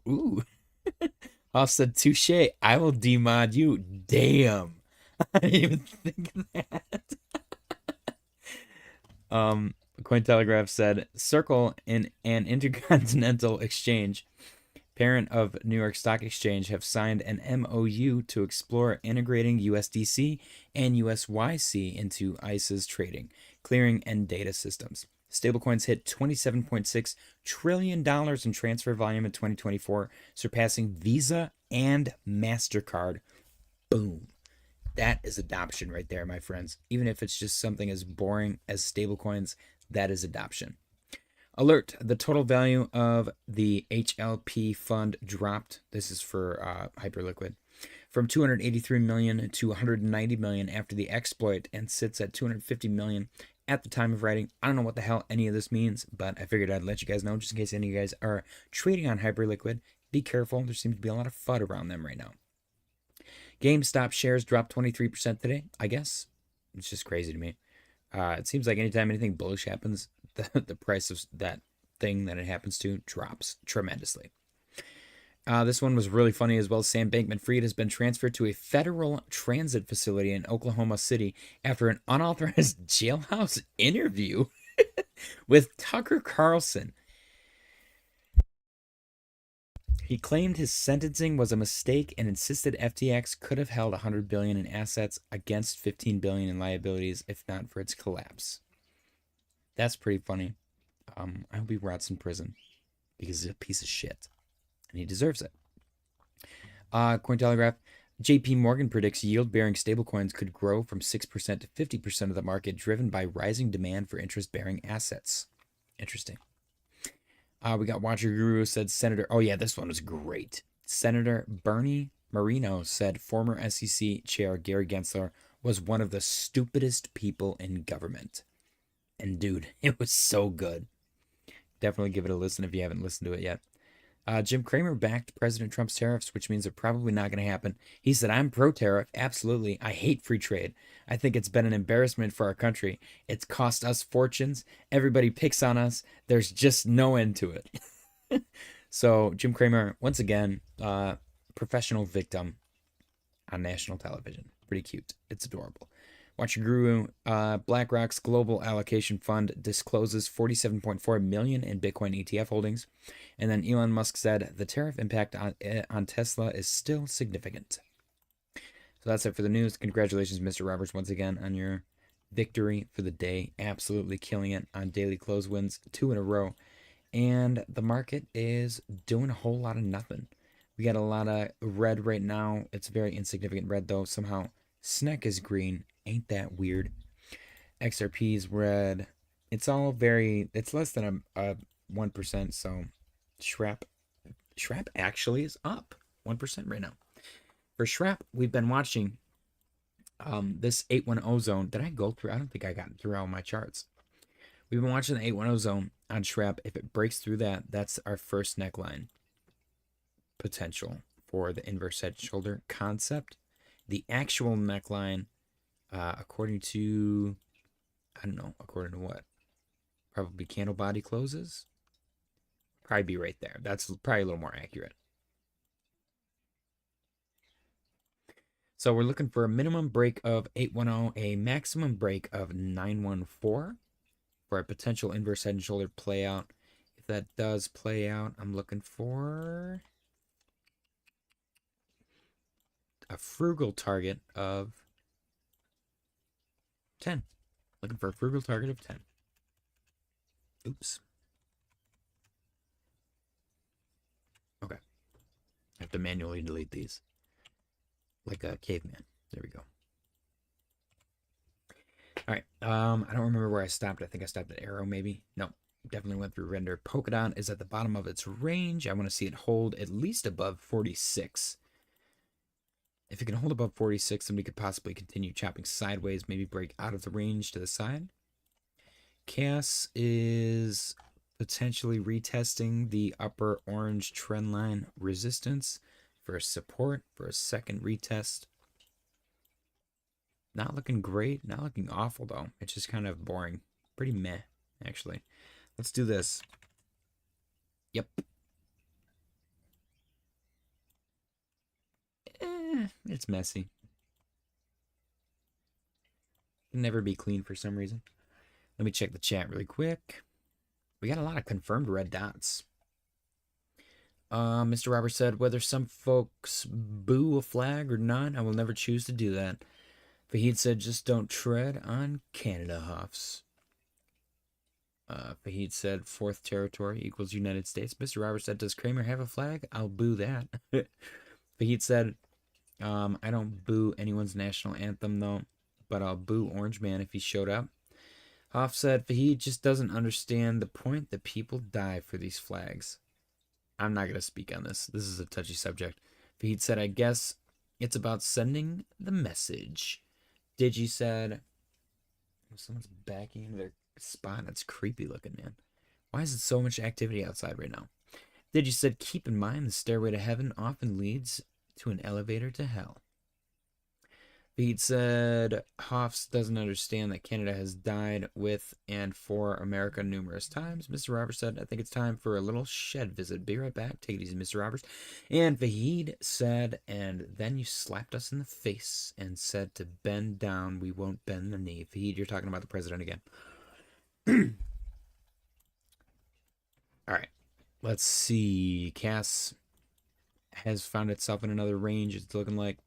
ooh. Hoff said, touche, I will demod you. Damn. I didn't even think of that. Cointelegraph said, Circle, in an intercontinental exchange, parent of New York Stock Exchange, have signed an MOU to explore integrating USDC and USYC into ICE's trading, clearing, and data systems. Stablecoins hit $27.6 trillion in transfer volume in 2024, surpassing Visa and MasterCard Boom. That is adoption right there, my friends. Even if it's just something as boring as stablecoins, that is adoption. Alert, the total value of the HLP fund dropped. This is for Hyperliquid. From 283 million to 190 million after the exploit and sits at 250 million at the time of writing. I don't know what the hell any of this means, but I figured I'd let you guys know just in case any of you guys are trading on Hyperliquid. Be careful. There seems to be a lot of FUD around them right now. GameStop shares dropped 23% today, I guess. It's just crazy to me. It seems like anytime anything bullish happens, the price of that thing that it happens to drops tremendously. This one was really funny as well. Sam Bankman-Fried has been transferred to a federal transit facility in Oklahoma City after an unauthorized jailhouse interview with Tucker Carlson. He claimed his sentencing was a mistake and insisted FTX could have held $100 billion in assets against $15 billion in liabilities if not for its collapse. That's pretty funny. I hope he rots in prison because he's a piece of shit and he deserves it. Cointelegraph. JP Morgan predicts yield-bearing stablecoins could grow from 6% to 50% of the market, driven by rising demand for interest-bearing assets. Interesting. We got Watcher Guru said Senator. Oh, yeah, this one was great. Senator Bernie Moreno said former SEC Chair Gary Gensler was one of the stupidest people in government. And, dude, it was so good. Definitely give it a listen if you haven't listened to it yet. Jim Cramer backed President Trump's tariffs, which means they're probably not going to happen. He said, I'm pro-tariff. Absolutely. I hate free trade. I think it's been an embarrassment for our country. It's cost us fortunes. Everybody picks on us. There's just no end to it. So Jim Cramer, once again, professional victim on national television. Pretty cute. It's adorable. Watch your guru. BlackRock's global allocation fund discloses 47.4 million in Bitcoin ETF holdings. And then Elon Musk said the tariff impact on Tesla is still significant. So that's it for the news. Congratulations, Mr. Roberts, once again on your victory for the day. Absolutely killing it on daily close wins, 2 in a row. And the market is doing a whole lot of nothing. We got a lot of red right now. It's very insignificant red, though. Somehow SNEK is green. Ain't that weird? XRP is red. It's all very... It's less than a 1%, so... Shrap actually is up 1% right now. For Shrap, we've been watching this 810 zone. Did I go through? I don't think I got through all my charts. We've been watching the 810 zone on Shrap. If it breaks through that, that's our first neckline potential for the inverse head and shoulder concept. The actual neckline, according to, I don't know, according to what? Probably candle body closes. Probably be right there. That's probably a little more accurate. So we're looking for a minimum break of 810, a maximum break of 914 for a potential inverse head and shoulder play out. If that does play out, I'm looking for a frugal target of 10. Looking for a frugal target of 10. Oops. Okay. I have to manually delete these. Like a caveman. There we go. All right. I don't remember where I stopped. I think I stopped at arrow, maybe. No. Definitely went through render. Polkadot is at the bottom of its range. I want to see it hold at least above 46. If it can hold above 46, then we could possibly continue chopping sideways, maybe break out of the range to the side. Chaos is potentially retesting the upper orange trend line resistance for support for a second retest. Not looking great, not looking awful though. It's just kind of boring. Pretty meh, actually. Let's do this. Yep. It's messy. Can never be clean for some reason. Let me check the chat really quick. We got a lot of confirmed red dots. Mr. Roberts said, whether some folks boo a flag or not, I will never choose to do that. Fahid said, just don't tread on Canada Huffs. Fahid said, fourth territory equals United States. Mr. Roberts said, does Kramer have a flag? I'll boo that. Fahid said, I don't boo anyone's national anthem though, but I'll boo Orange Man if he showed up. Hoff said Fahid just doesn't understand the point that people die for these flags. I'm not going to speak on this. This is a touchy subject. Fahid said, I guess it's about sending the message. Digi said, someone's backing into their spot. That's creepy looking, man. Why is it so much activity outside right now? Digi said, keep in mind the stairway to heaven often leads to an elevator to hell. Pete said Hoffs doesn't understand that Canada has died with and for America numerous times. Mr. Roberts said, I think it's time for a little shed visit. Be right back. Take it easy, Mr. Roberts. And Vahid said, and then you slapped us in the face and said to bend down. We won't bend the knee. Vahid, you're talking about the president again. All right. Let's see. Cass has found itself in another range. It's looking like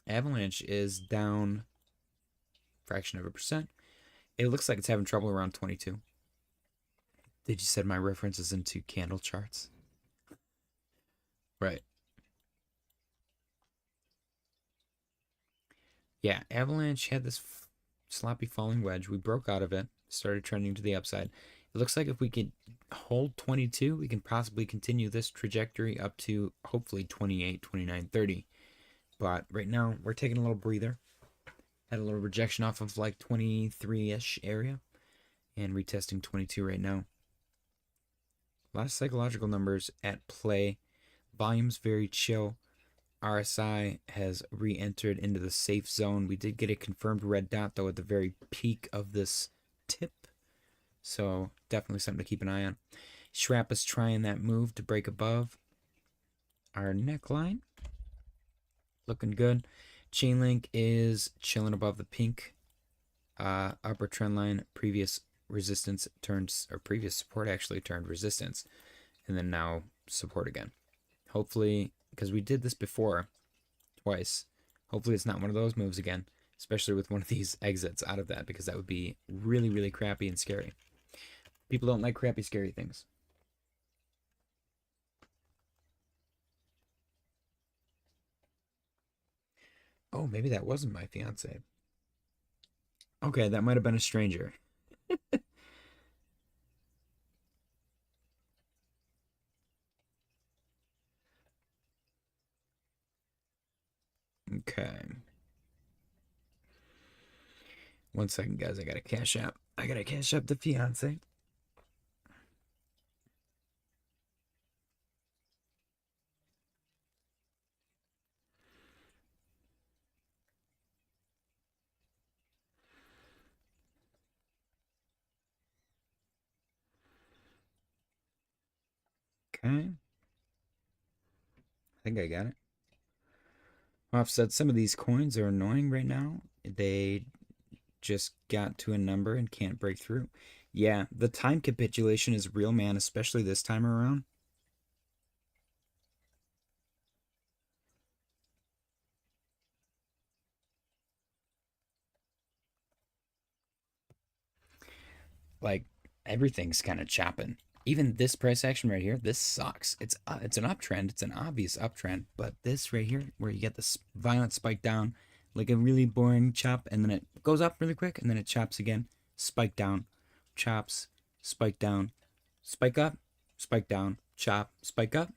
Avalanche is down fraction of a percent. It looks like it's having trouble around 22. Did you said my reference is into candle charts? Right. Yeah, Avalanche had this sloppy falling wedge. We broke out of it, started trending to the upside. It looks like if we could hold 22, we can possibly continue this trajectory up to hopefully 28, 29, 30. But right now, we're taking a little breather. Had a little rejection off of like 23-ish area. And retesting 22 right now. A lot of psychological numbers at play. Volume's very chill. RSI has re-entered into the safe zone. We did get a confirmed red dot, though, at the very peak of this tip. So definitely something to keep an eye on. Schrapp is trying that move to break above our neckline. Looking good. Chainlink is chilling above the pink upper trend line. Previous resistance turns, or previous support actually turned resistance, and then now support again. Hopefully, because we did this before twice, hopefully it's not one of those moves again, especially with one of these exits out of that, because that would be really, really crappy and scary. People don't like crappy, scary things. Oh, maybe that wasn't my fiance. Okay, that might have been a stranger. Okay. 1 second, guys. I gotta cash out. I gotta cash up the fiance. Okay. I think I got it. Offset, some of these coins are annoying right now. They just got to a number and can't break through. Yeah, the time capitulation is real, man, especially this time around. Like, everything's kind of chopping. Even this price action right here, this sucks. It's an uptrend. It's an obvious uptrend. But this right here, where you get this violent spike down, like a really boring chop, and then it goes up really quick, and then it chops again, spike down, chops, spike down, spike up, spike down, chop, spike up,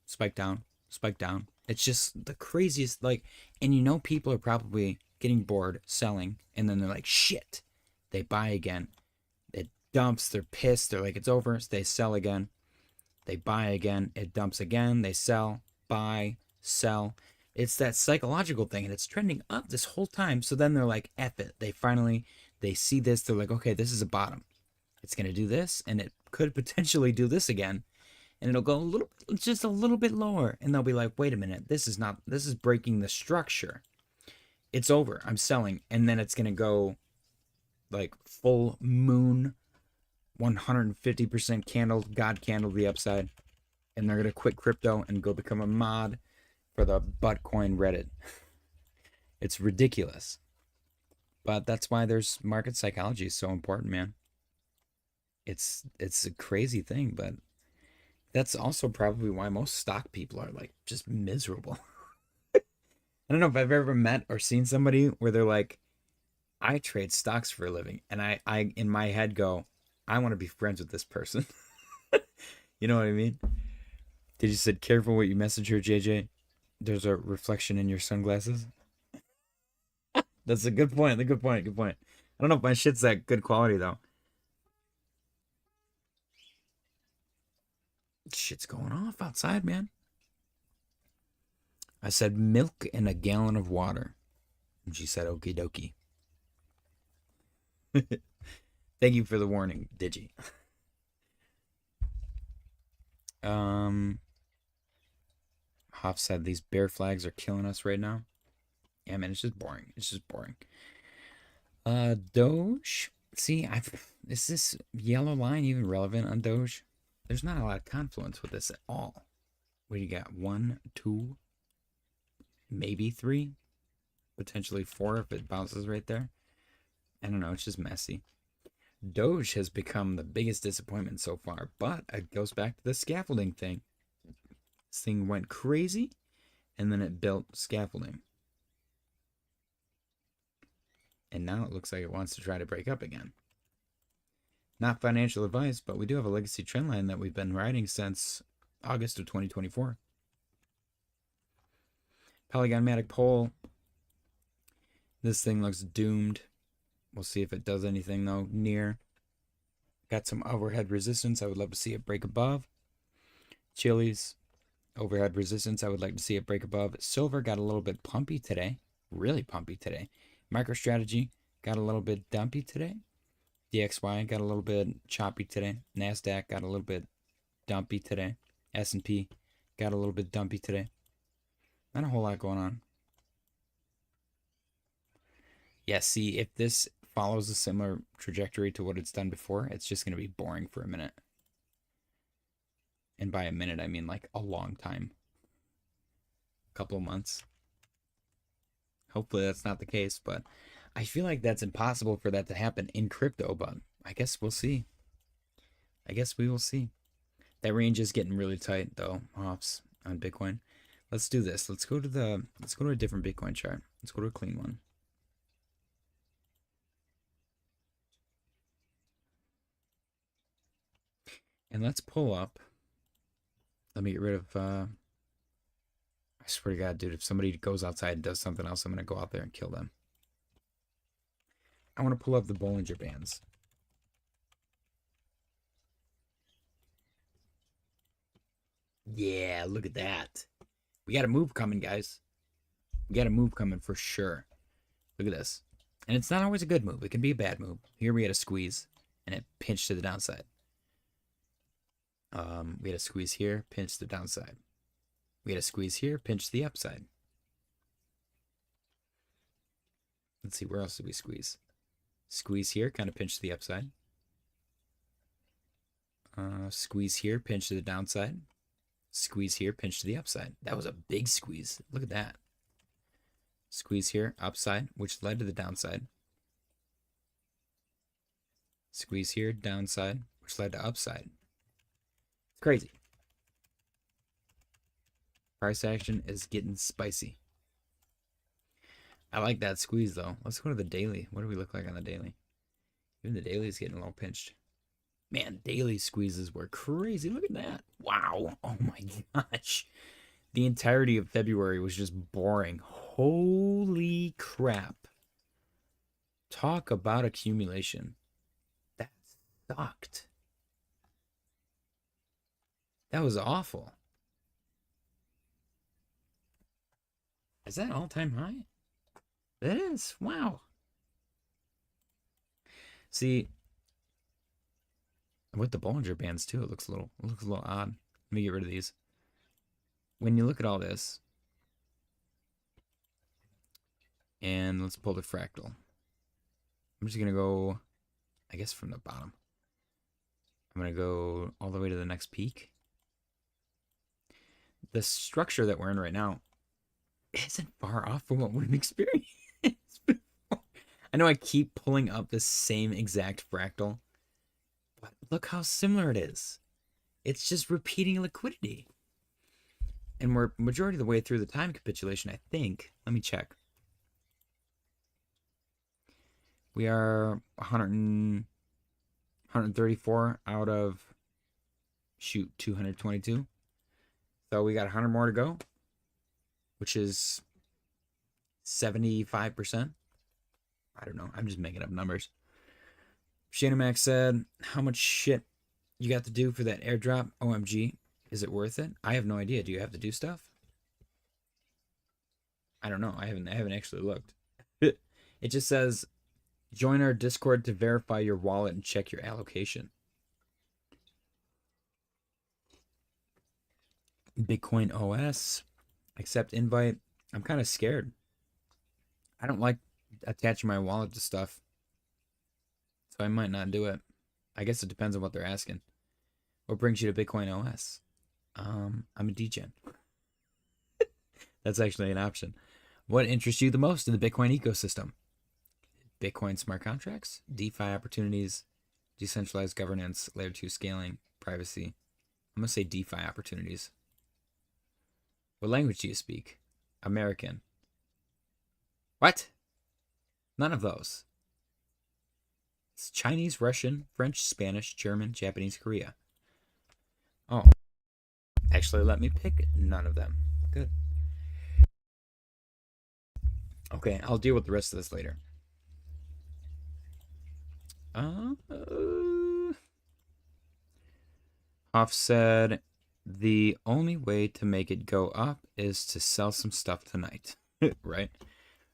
spike down, spike down. It's just the craziest, like, and you know people are probably getting bored selling, and then they're like, shit, they buy again. It dumps, they're pissed, they're like, it's over, so they sell again. They buy again, it dumps again, they sell, buy, sell. It's that psychological thing, and it's trending up this whole time. So then they're like, F it. They see this, they're like, okay, this is a bottom. It's going to do this, and it could potentially do this again. And it'll go just a little bit lower. And they'll be like, wait a minute, this is breaking the structure. It's over, I'm selling. And then it's going to go like full moon, 150% candle, God candle the upside. And they're going to quit crypto and go become a mod for the Buttcoin Reddit. It's ridiculous. But that's why there's market psychology is so important, man. It's a crazy thing, but that's also probably why most stock people are like just miserable. I don't know if I've ever met or seen somebody where they're like, I trade stocks for a living, and I in my head go, I want to be friends with this person. You know what I mean? Did you said careful what you message her, JJ? There's a reflection in your sunglasses. That's a good point. A good point. Good point. I don't know if my shit's that good quality though. Shit's going off outside, man. I said milk and a gallon of water. And she said, okie dokie. Thank you for the warning, Digi. Hoff said these bear flags are killing us right now. Yeah, man, it's just boring. It's just boring. Doge. See, is this yellow line even relevant on Doge? There's not a lot of confluence with this at all. What do you got? 1, 2, maybe 3, potentially 4 if it bounces right there. I don't know. It's just messy. Doge has become the biggest disappointment so far, but it goes back to the scaffolding thing. This thing went crazy, and then it built scaffolding. And now it looks like it wants to try to break up again. Not financial advice, but we do have a legacy trend line that we've been riding since August of 2024. Polygonmatic pole. This thing looks doomed. We'll see if it does anything, though. Near. Got some overhead resistance. I would love to see it break above. Chili's. Overhead resistance. I would like to see it break above. Silver got a little bit pumpy today. Really pumpy today. MicroStrategy got a little bit dumpy today. DXY got a little bit choppy today. NASDAQ got a little bit dumpy today. S&P got a little bit dumpy today. Not a whole lot going on. Yeah, see, if this follows a similar trajectory to what it's done before, it's just going to be boring for a minute. And by a minute, I mean like a long time. A couple of months. Hopefully that's not the case, but I feel like that's impossible for that to happen in crypto, but I guess we'll see. I guess we will see. That range is getting really tight though, Hoffs, on Bitcoin. Let's do this. Let's go to a different Bitcoin chart. Let's go to a clean one. And let's pull up. Let me get rid of I swear to God, dude, if somebody goes outside and does something else, I'm gonna go out there and kill them. I want to pull up the Bollinger Bands. Yeah, look at that. We got a move coming, guys. We got a move coming for sure. Look at this. And it's not always a good move. It can be a bad move. Here we had a squeeze, and it pinched to the downside. We had a squeeze here, pinch to the downside. We had a squeeze here, pinch to the upside. Let's see, where else did we squeeze? Squeeze here, kind of pinch to the upside. Squeeze here, pinch to the downside. Squeeze here, pinch to the upside. That was a big squeeze. Look at that. Squeeze here, upside, which led to the downside. Squeeze here, downside, which led to upside. It's crazy. Price action is getting spicy. I like that squeeze, though. Let's go to the daily. What do we look like on the daily? Even the daily is getting a little pinched. Man, daily squeezes were crazy. Look at that. Wow. Oh, my gosh. The entirety of February was just boring. Holy crap. Talk about accumulation. That sucked. That was awful. Is that all-time high? That is. Wow. See, with the Bollinger Bands too, it looks a little odd. Let me get rid of these. When you look at all this, and let's pull the fractal. I'm just gonna go, I guess, from the bottom. I'm gonna go all the way to the next peak. The structure that we're in right now isn't far off from what we've experienced before. I know I keep pulling up the same exact fractal, but look how similar it is. It's just repeating liquidity. And we're majority of the way through the time capitulation, I think. Let me check. We are 134 out of, shoot, 222. So we got 100 more to go, which is 75%. I don't know. I'm just making up numbers. Shanamax said, how much shit you got to do for that airdrop? OMG. Is it worth it? I have no idea. Do you have to do stuff? I don't know. I haven't actually looked. It just says, join our Discord to verify your wallet and check your allocation. Bitcoin OS. Accept invite. I'm kind of scared. I don't like attaching my wallet to stuff. So I might not do it. I guess it depends on what they're asking. What brings you to Bitcoin OS? I'm a degen. That's actually an option. What interests you the most in the Bitcoin ecosystem? Bitcoin smart contracts, DeFi opportunities, decentralized governance, layer 2 scaling, privacy. I'm going to say DeFi opportunities. What language do you speak? American. What? None of those. It's Chinese, Russian, French, Spanish, German, Japanese, Korea. Oh. Actually, let me pick none of them. Good. Okay, I'll deal with the rest of this later. Hoff said, the only way to make it go up is to sell some stuff tonight. Right?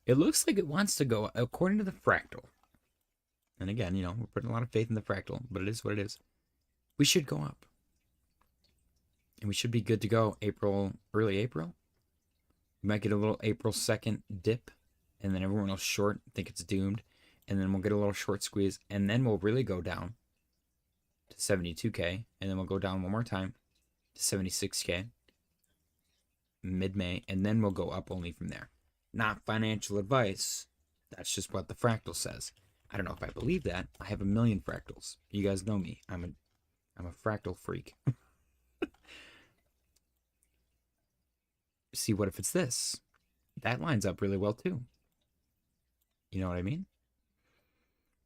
It looks like it wants to go, according to the fractal. And again, you know, we're putting a lot of faith in the fractal, but it is what it is. We should go up. And we should be good to go early April. We might get a little April 2nd dip, and then everyone will short, think it's doomed. And then we'll get a little short squeeze, and then we'll really go down to 72K, and then we'll go down one more time to 76K mid-May, and then we'll go up only from there. Not financial advice. That's just what the fractal says. I don't know if I believe that. I have a million fractals. You guys know me. I'm a fractal freak. See, what if it's this? That lines up really well too. You know what I mean?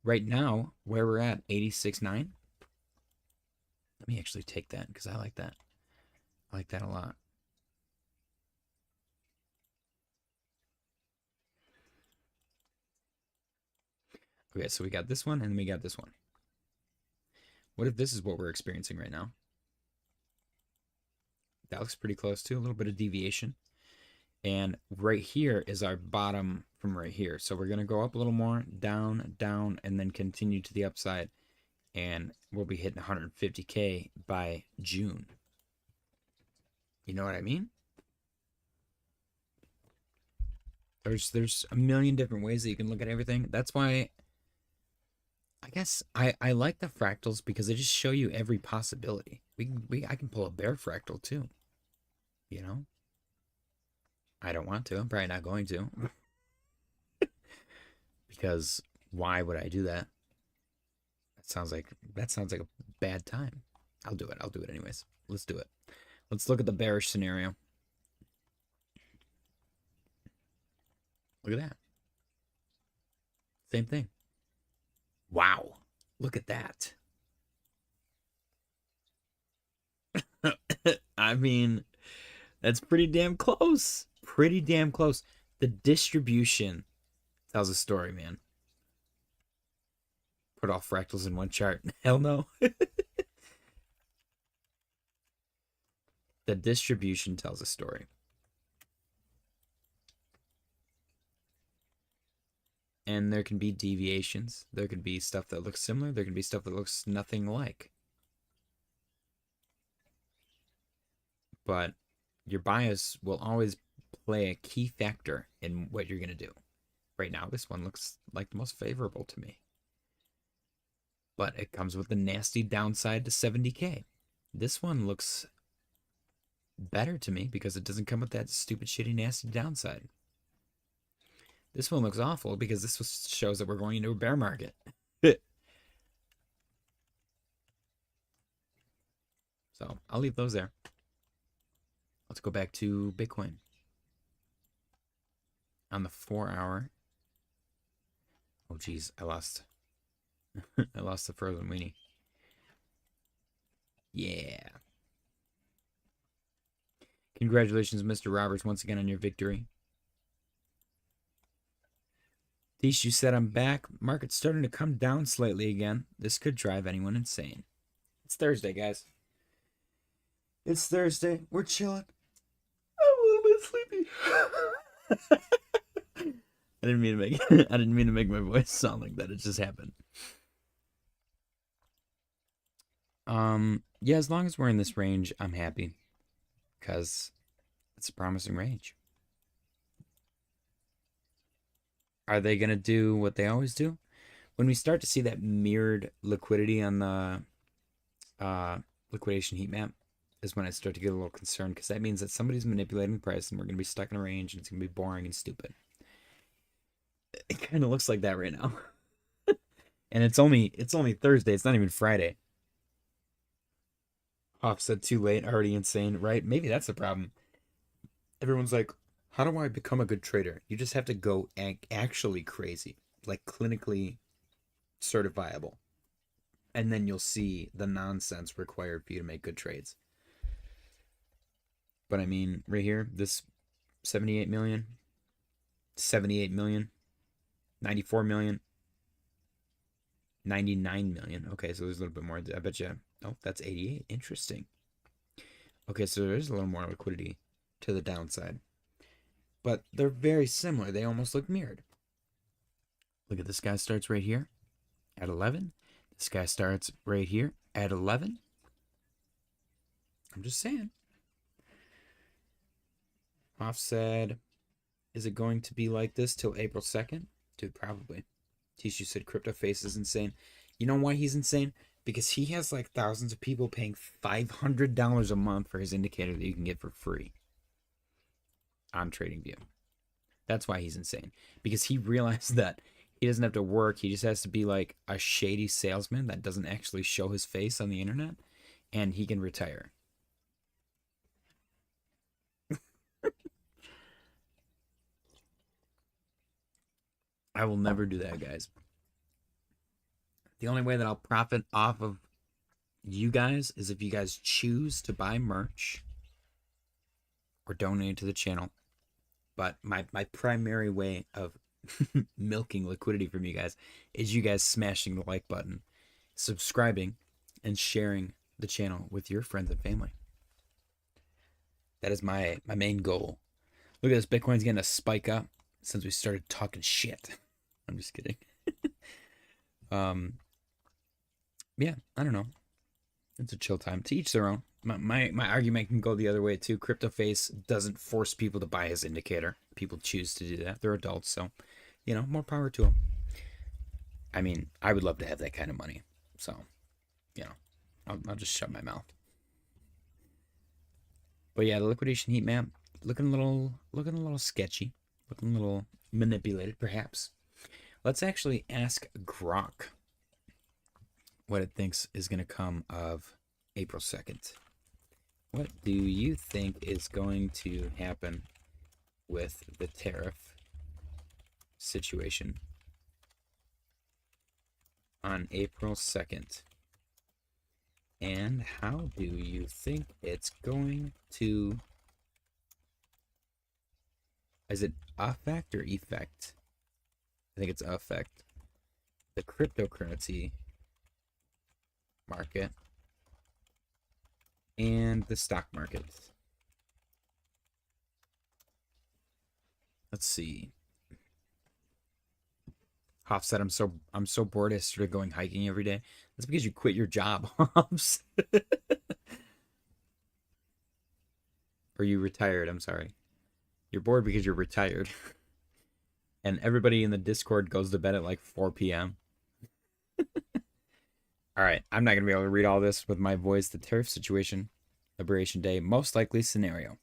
Right now, where we're at, 86.9. Let me actually take that because I like that. I like that a lot. Okay, so we got this one and then we got this one. What if this is what we're experiencing right now? That looks pretty close to a little bit of deviation. And right here is our bottom from right here. So we're going to go up a little more, down, down, and then continue to the upside. And we'll be hitting 150K by June. You know what I mean? There's a million different ways that you can look at everything. That's why I guess I like the fractals because they just show you every possibility. I can pull a bear fractal too. You know? I don't want to. I'm probably not going to. Because why would I do that? That sounds like a bad time. I'll do it. I'll do it anyways. Let's do it. Let's look at the bearish scenario. Look at that. Same thing. Wow. Look at that. I mean, that's pretty damn close. Pretty damn close. The distribution tells a story, man. Put all fractals in one chart. Hell no. The distribution tells a story. And there can be deviations. There can be stuff that looks similar. There can be stuff that looks nothing like. But your bias will always play a key factor in what you're going to do. Right now, this one looks like the most favorable to me. But it comes with a nasty downside to 70K. This one looks better to me because it doesn't come with that stupid, shitty, nasty downside. This one looks awful because this shows that we're going into a bear market. So I'll leave those there. Let's go back to Bitcoin. On the 4-hour. Oh, geez. I lost. I lost the frozen weenie. Yeah. Congratulations, Mr. Roberts, once again on your victory. Tish, you said I'm back. Market's starting to come down slightly again. This could drive anyone insane. It's Thursday, guys. It's Thursday. We're chilling. I'm a little bit sleepy. I didn't mean to make I didn't mean to make my voice sound like that. It just happened. Yeah, as long as we're in this range, I'm happy. Because it's a promising range. Are they going to do what they always do? When we start to see that mirrored liquidity on the liquidation heat map is when I start to get a little concerned, because that means that somebody's manipulating the price and we're going to be stuck in a range and it's going to be boring and stupid. It kind of looks like that right now. And it's only Thursday. It's not even Friday. Hoff said too late, already insane, right? Maybe that's the problem. Everyone's like, how do I become a good trader? You just have to go actually crazy, like clinically certifiable. And then you'll see the nonsense required for you to make good trades. But I mean, right here, this 78 million, 78 million, 94 million, 99 million. Okay, so there's a little bit more. I bet you. Oh, that's 88. Interesting. Okay, so there's a little more liquidity to the downside. But they're very similar. They almost look mirrored. Look at this guy starts right here at 11. This guy starts right here at 11. I'm just saying. Hoff said, is it going to be like this till April 2nd? Dude, probably. Tishu said Crypto Face is insane. You know why he's insane? Because he has like thousands of people paying $500 a month for his indicator that you can get for free on TradingView. That's why he's insane. Because he realized that he doesn't have to work. He just has to be like a shady salesman that doesn't actually show his face on the internet. And he can retire. I will never do that, guys. The only way that I'll profit off of you guys is if you guys choose to buy merch or donate to the channel. But my primary way of milking liquidity from you guys is you guys smashing the like button, subscribing, and sharing the channel with your friends and family. That is my main goal. Look at this. Bitcoin's getting a spike up since we started talking shit. I'm just kidding. Yeah, I don't know. It's a chill time. To each their own. My argument can go the other way too. CryptoFace doesn't force people to buy his indicator. People choose to do that. They're adults, so you know, more power to them. I mean, I would love to have that kind of money. So, you know, I'll just shut my mouth. But yeah, the liquidation heat map looking a little sketchy, looking a little manipulated, perhaps. Let's actually ask Grok what it thinks is going to come of April 2nd. What do you think is going to happen with the tariff situation on April 2nd? And how do you think it's going to... Is it affect or effect? I think it's affect the cryptocurrency market and the stock market. Let's see. Hoff said, I'm so bored I started going hiking every day. That's because you quit your job, Hoffs. Or you retired, I'm sorry. You're bored because you're retired. And everybody in the Discord goes to bed at like 4 p.m. All right, I'm not going to be able to read all this with my voice. The tariff situation, Liberation Day, most likely scenario.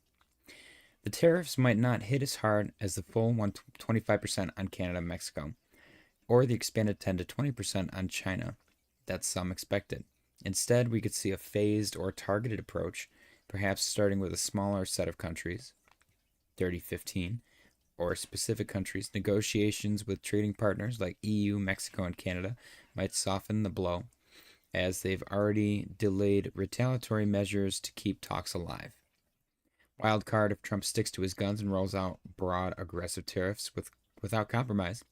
The tariffs might not hit as hard as the full 25% on Canada and Mexico, or the expanded 10 to 20% on China that some expected. Instead, we could see a phased or targeted approach perhaps starting with a smaller set of countries, 30, 15, or specific countries. Negotiations with trading partners like EU, Mexico, and Canada might soften the blow, as they've already delayed retaliatory measures to keep talks alive. Wild card: if Trump sticks to his guns and rolls out broad, aggressive tariffs without compromise,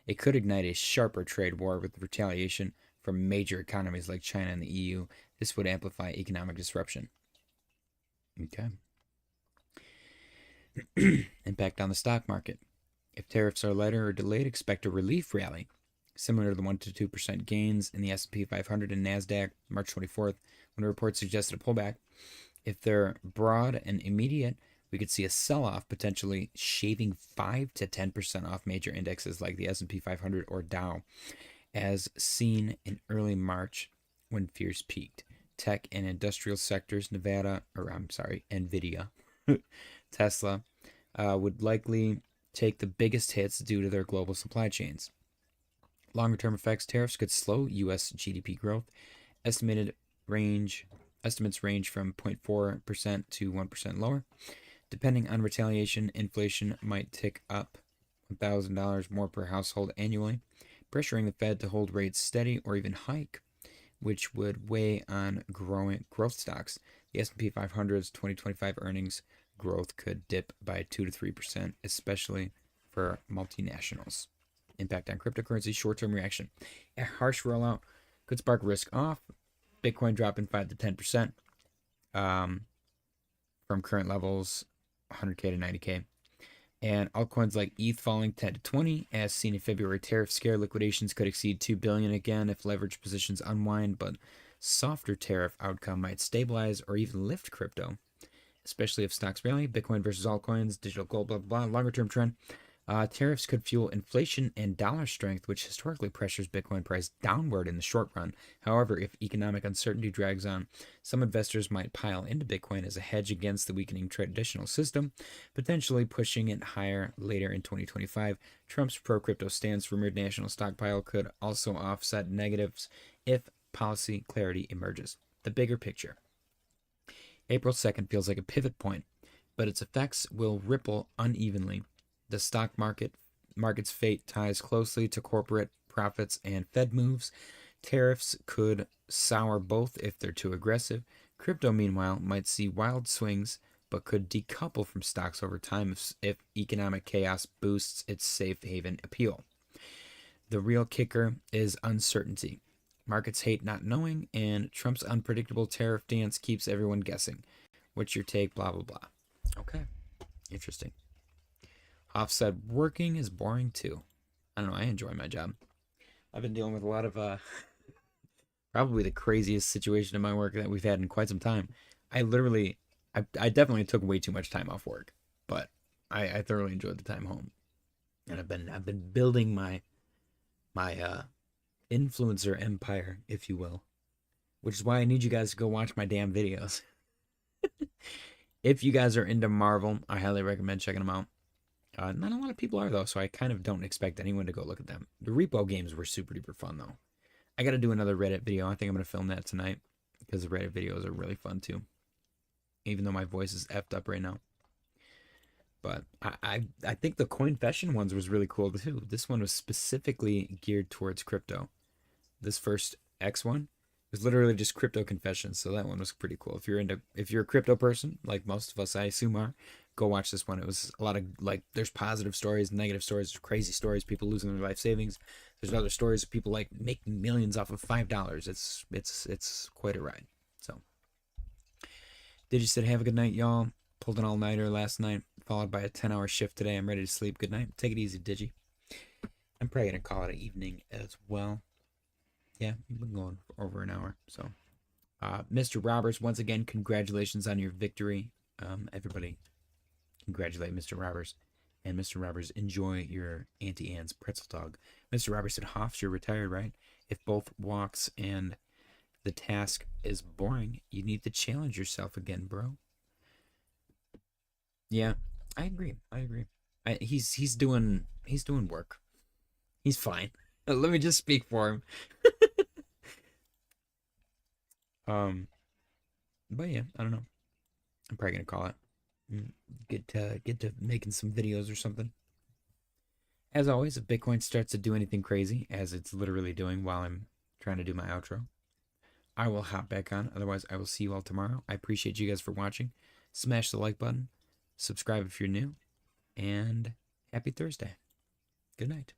it could ignite a sharper trade war with retaliation from major economies like China and the EU. This would amplify economic disruption. Okay. Impact on the stock market. If tariffs are lighter or delayed, expect a relief rally, similar to the 1 to 2% gains in the S&P 500 and NASDAQ March 24th, when a report suggested a pullback. If they're broad and immediate, we could see a sell-off, potentially shaving 5 to 10% off major indexes like the S&P 500 or Dow, as seen in early March when fears peaked. Tech and industrial sectors, NVIDIA, Tesla, would likely take the biggest hits due to their global supply chains. Longer-term effects: tariffs could slow U.S. GDP growth. Estimates range from 0.4% to 1% lower. Depending on retaliation, inflation might tick up $1,000 more per household annually, pressuring the Fed to hold rates steady or even hike, which would weigh on growth stocks. The S&P 500's 2025 earnings growth could dip by 2 to 3%, especially for multinationals. Impact on cryptocurrency: short-term reaction. A harsh rollout could spark risk off. Bitcoin dropping 5 to 10% from current levels, 100K to 90K. And altcoins like ETH falling 10 to 20, as seen in February. Tariff scare: liquidations could exceed $2 billion again if leverage positions unwind, but softer tariff outcome might stabilize or even lift crypto, especially if stocks rally. Bitcoin versus altcoins, digital gold, blah, blah, blah. Longer-term trend: tariffs could fuel inflation and dollar strength, which historically pressures Bitcoin price downward in the short run. However, if economic uncertainty drags on, some investors might pile into Bitcoin as a hedge against the weakening traditional system, potentially pushing it higher later in 2025. Trump's pro-crypto stance, rumored national stockpile, could also offset negatives if policy clarity emerges. The bigger picture: April 2nd feels like a pivot point, but its effects will ripple unevenly. The stock market's fate ties closely to corporate profits and Fed moves. Tariffs could sour both if they're too aggressive. Crypto, meanwhile, might see wild swings, but could decouple from stocks over time if economic chaos boosts its safe haven appeal. The real kicker is uncertainty. Markets hate not knowing, and Trump's unpredictable tariff dance keeps everyone guessing. What's your take? Blah, blah, blah. Okay. Interesting. Offset: working is boring too. I don't know. I enjoy my job. I've been dealing with a lot of probably the craziest situation in my work that we've had in quite some time. I definitely took way too much time off work, but I thoroughly enjoyed the time home, and I've been building my influencer empire, if you will, which is why I need you guys to go watch my damn videos. If you guys are into Marvel, I highly recommend checking them out. Not a lot of people are, though, so I kind of don't expect anyone to go look at them. The repo games were super duper fun, though. I got to do another Reddit video. I think I'm going to film that tonight, because the Reddit videos are really fun, too. Even though my voice is effed up right now. But I think the Coinfession ones was really cool, too. This one was specifically geared towards crypto. This first X one was literally just crypto confessions, so that one was pretty cool. If you're a crypto person, like most of us I assume are, go watch this one. It was a lot of, like, there's positive stories, negative stories, there's crazy stories, people losing their life savings. There's other stories of people like making millions off of $5. It's quite a ride. So Digi said, have a good night, y'all. Pulled an all-nighter last night, followed by a 10-hour shift today. I'm ready to sleep. Good night. Take it easy, Digi. I'm probably gonna call it an evening as well. Yeah, we've been going for over an hour. So Mr. Roberts, once again, congratulations on your victory. Everybody congratulate Mr. Roberts. And Mr. Roberts, enjoy your Auntie Anne's pretzel dog. Mr. Roberts said, Hoffs, you're retired, right? If both walks and the task is boring, you need to challenge yourself again, bro. Yeah, I agree. He's doing work. He's fine. Let me just speak for him. But yeah, I don't know. I'm probably gonna call it. Get to making some videos or something. As always, if Bitcoin starts to do anything crazy, as it's literally doing while I'm trying to do my outro, I will hop back on. Otherwise, I will see you all tomorrow. I appreciate you guys for watching. Smash the like button. Subscribe if you're new. And happy Thursday. Good night.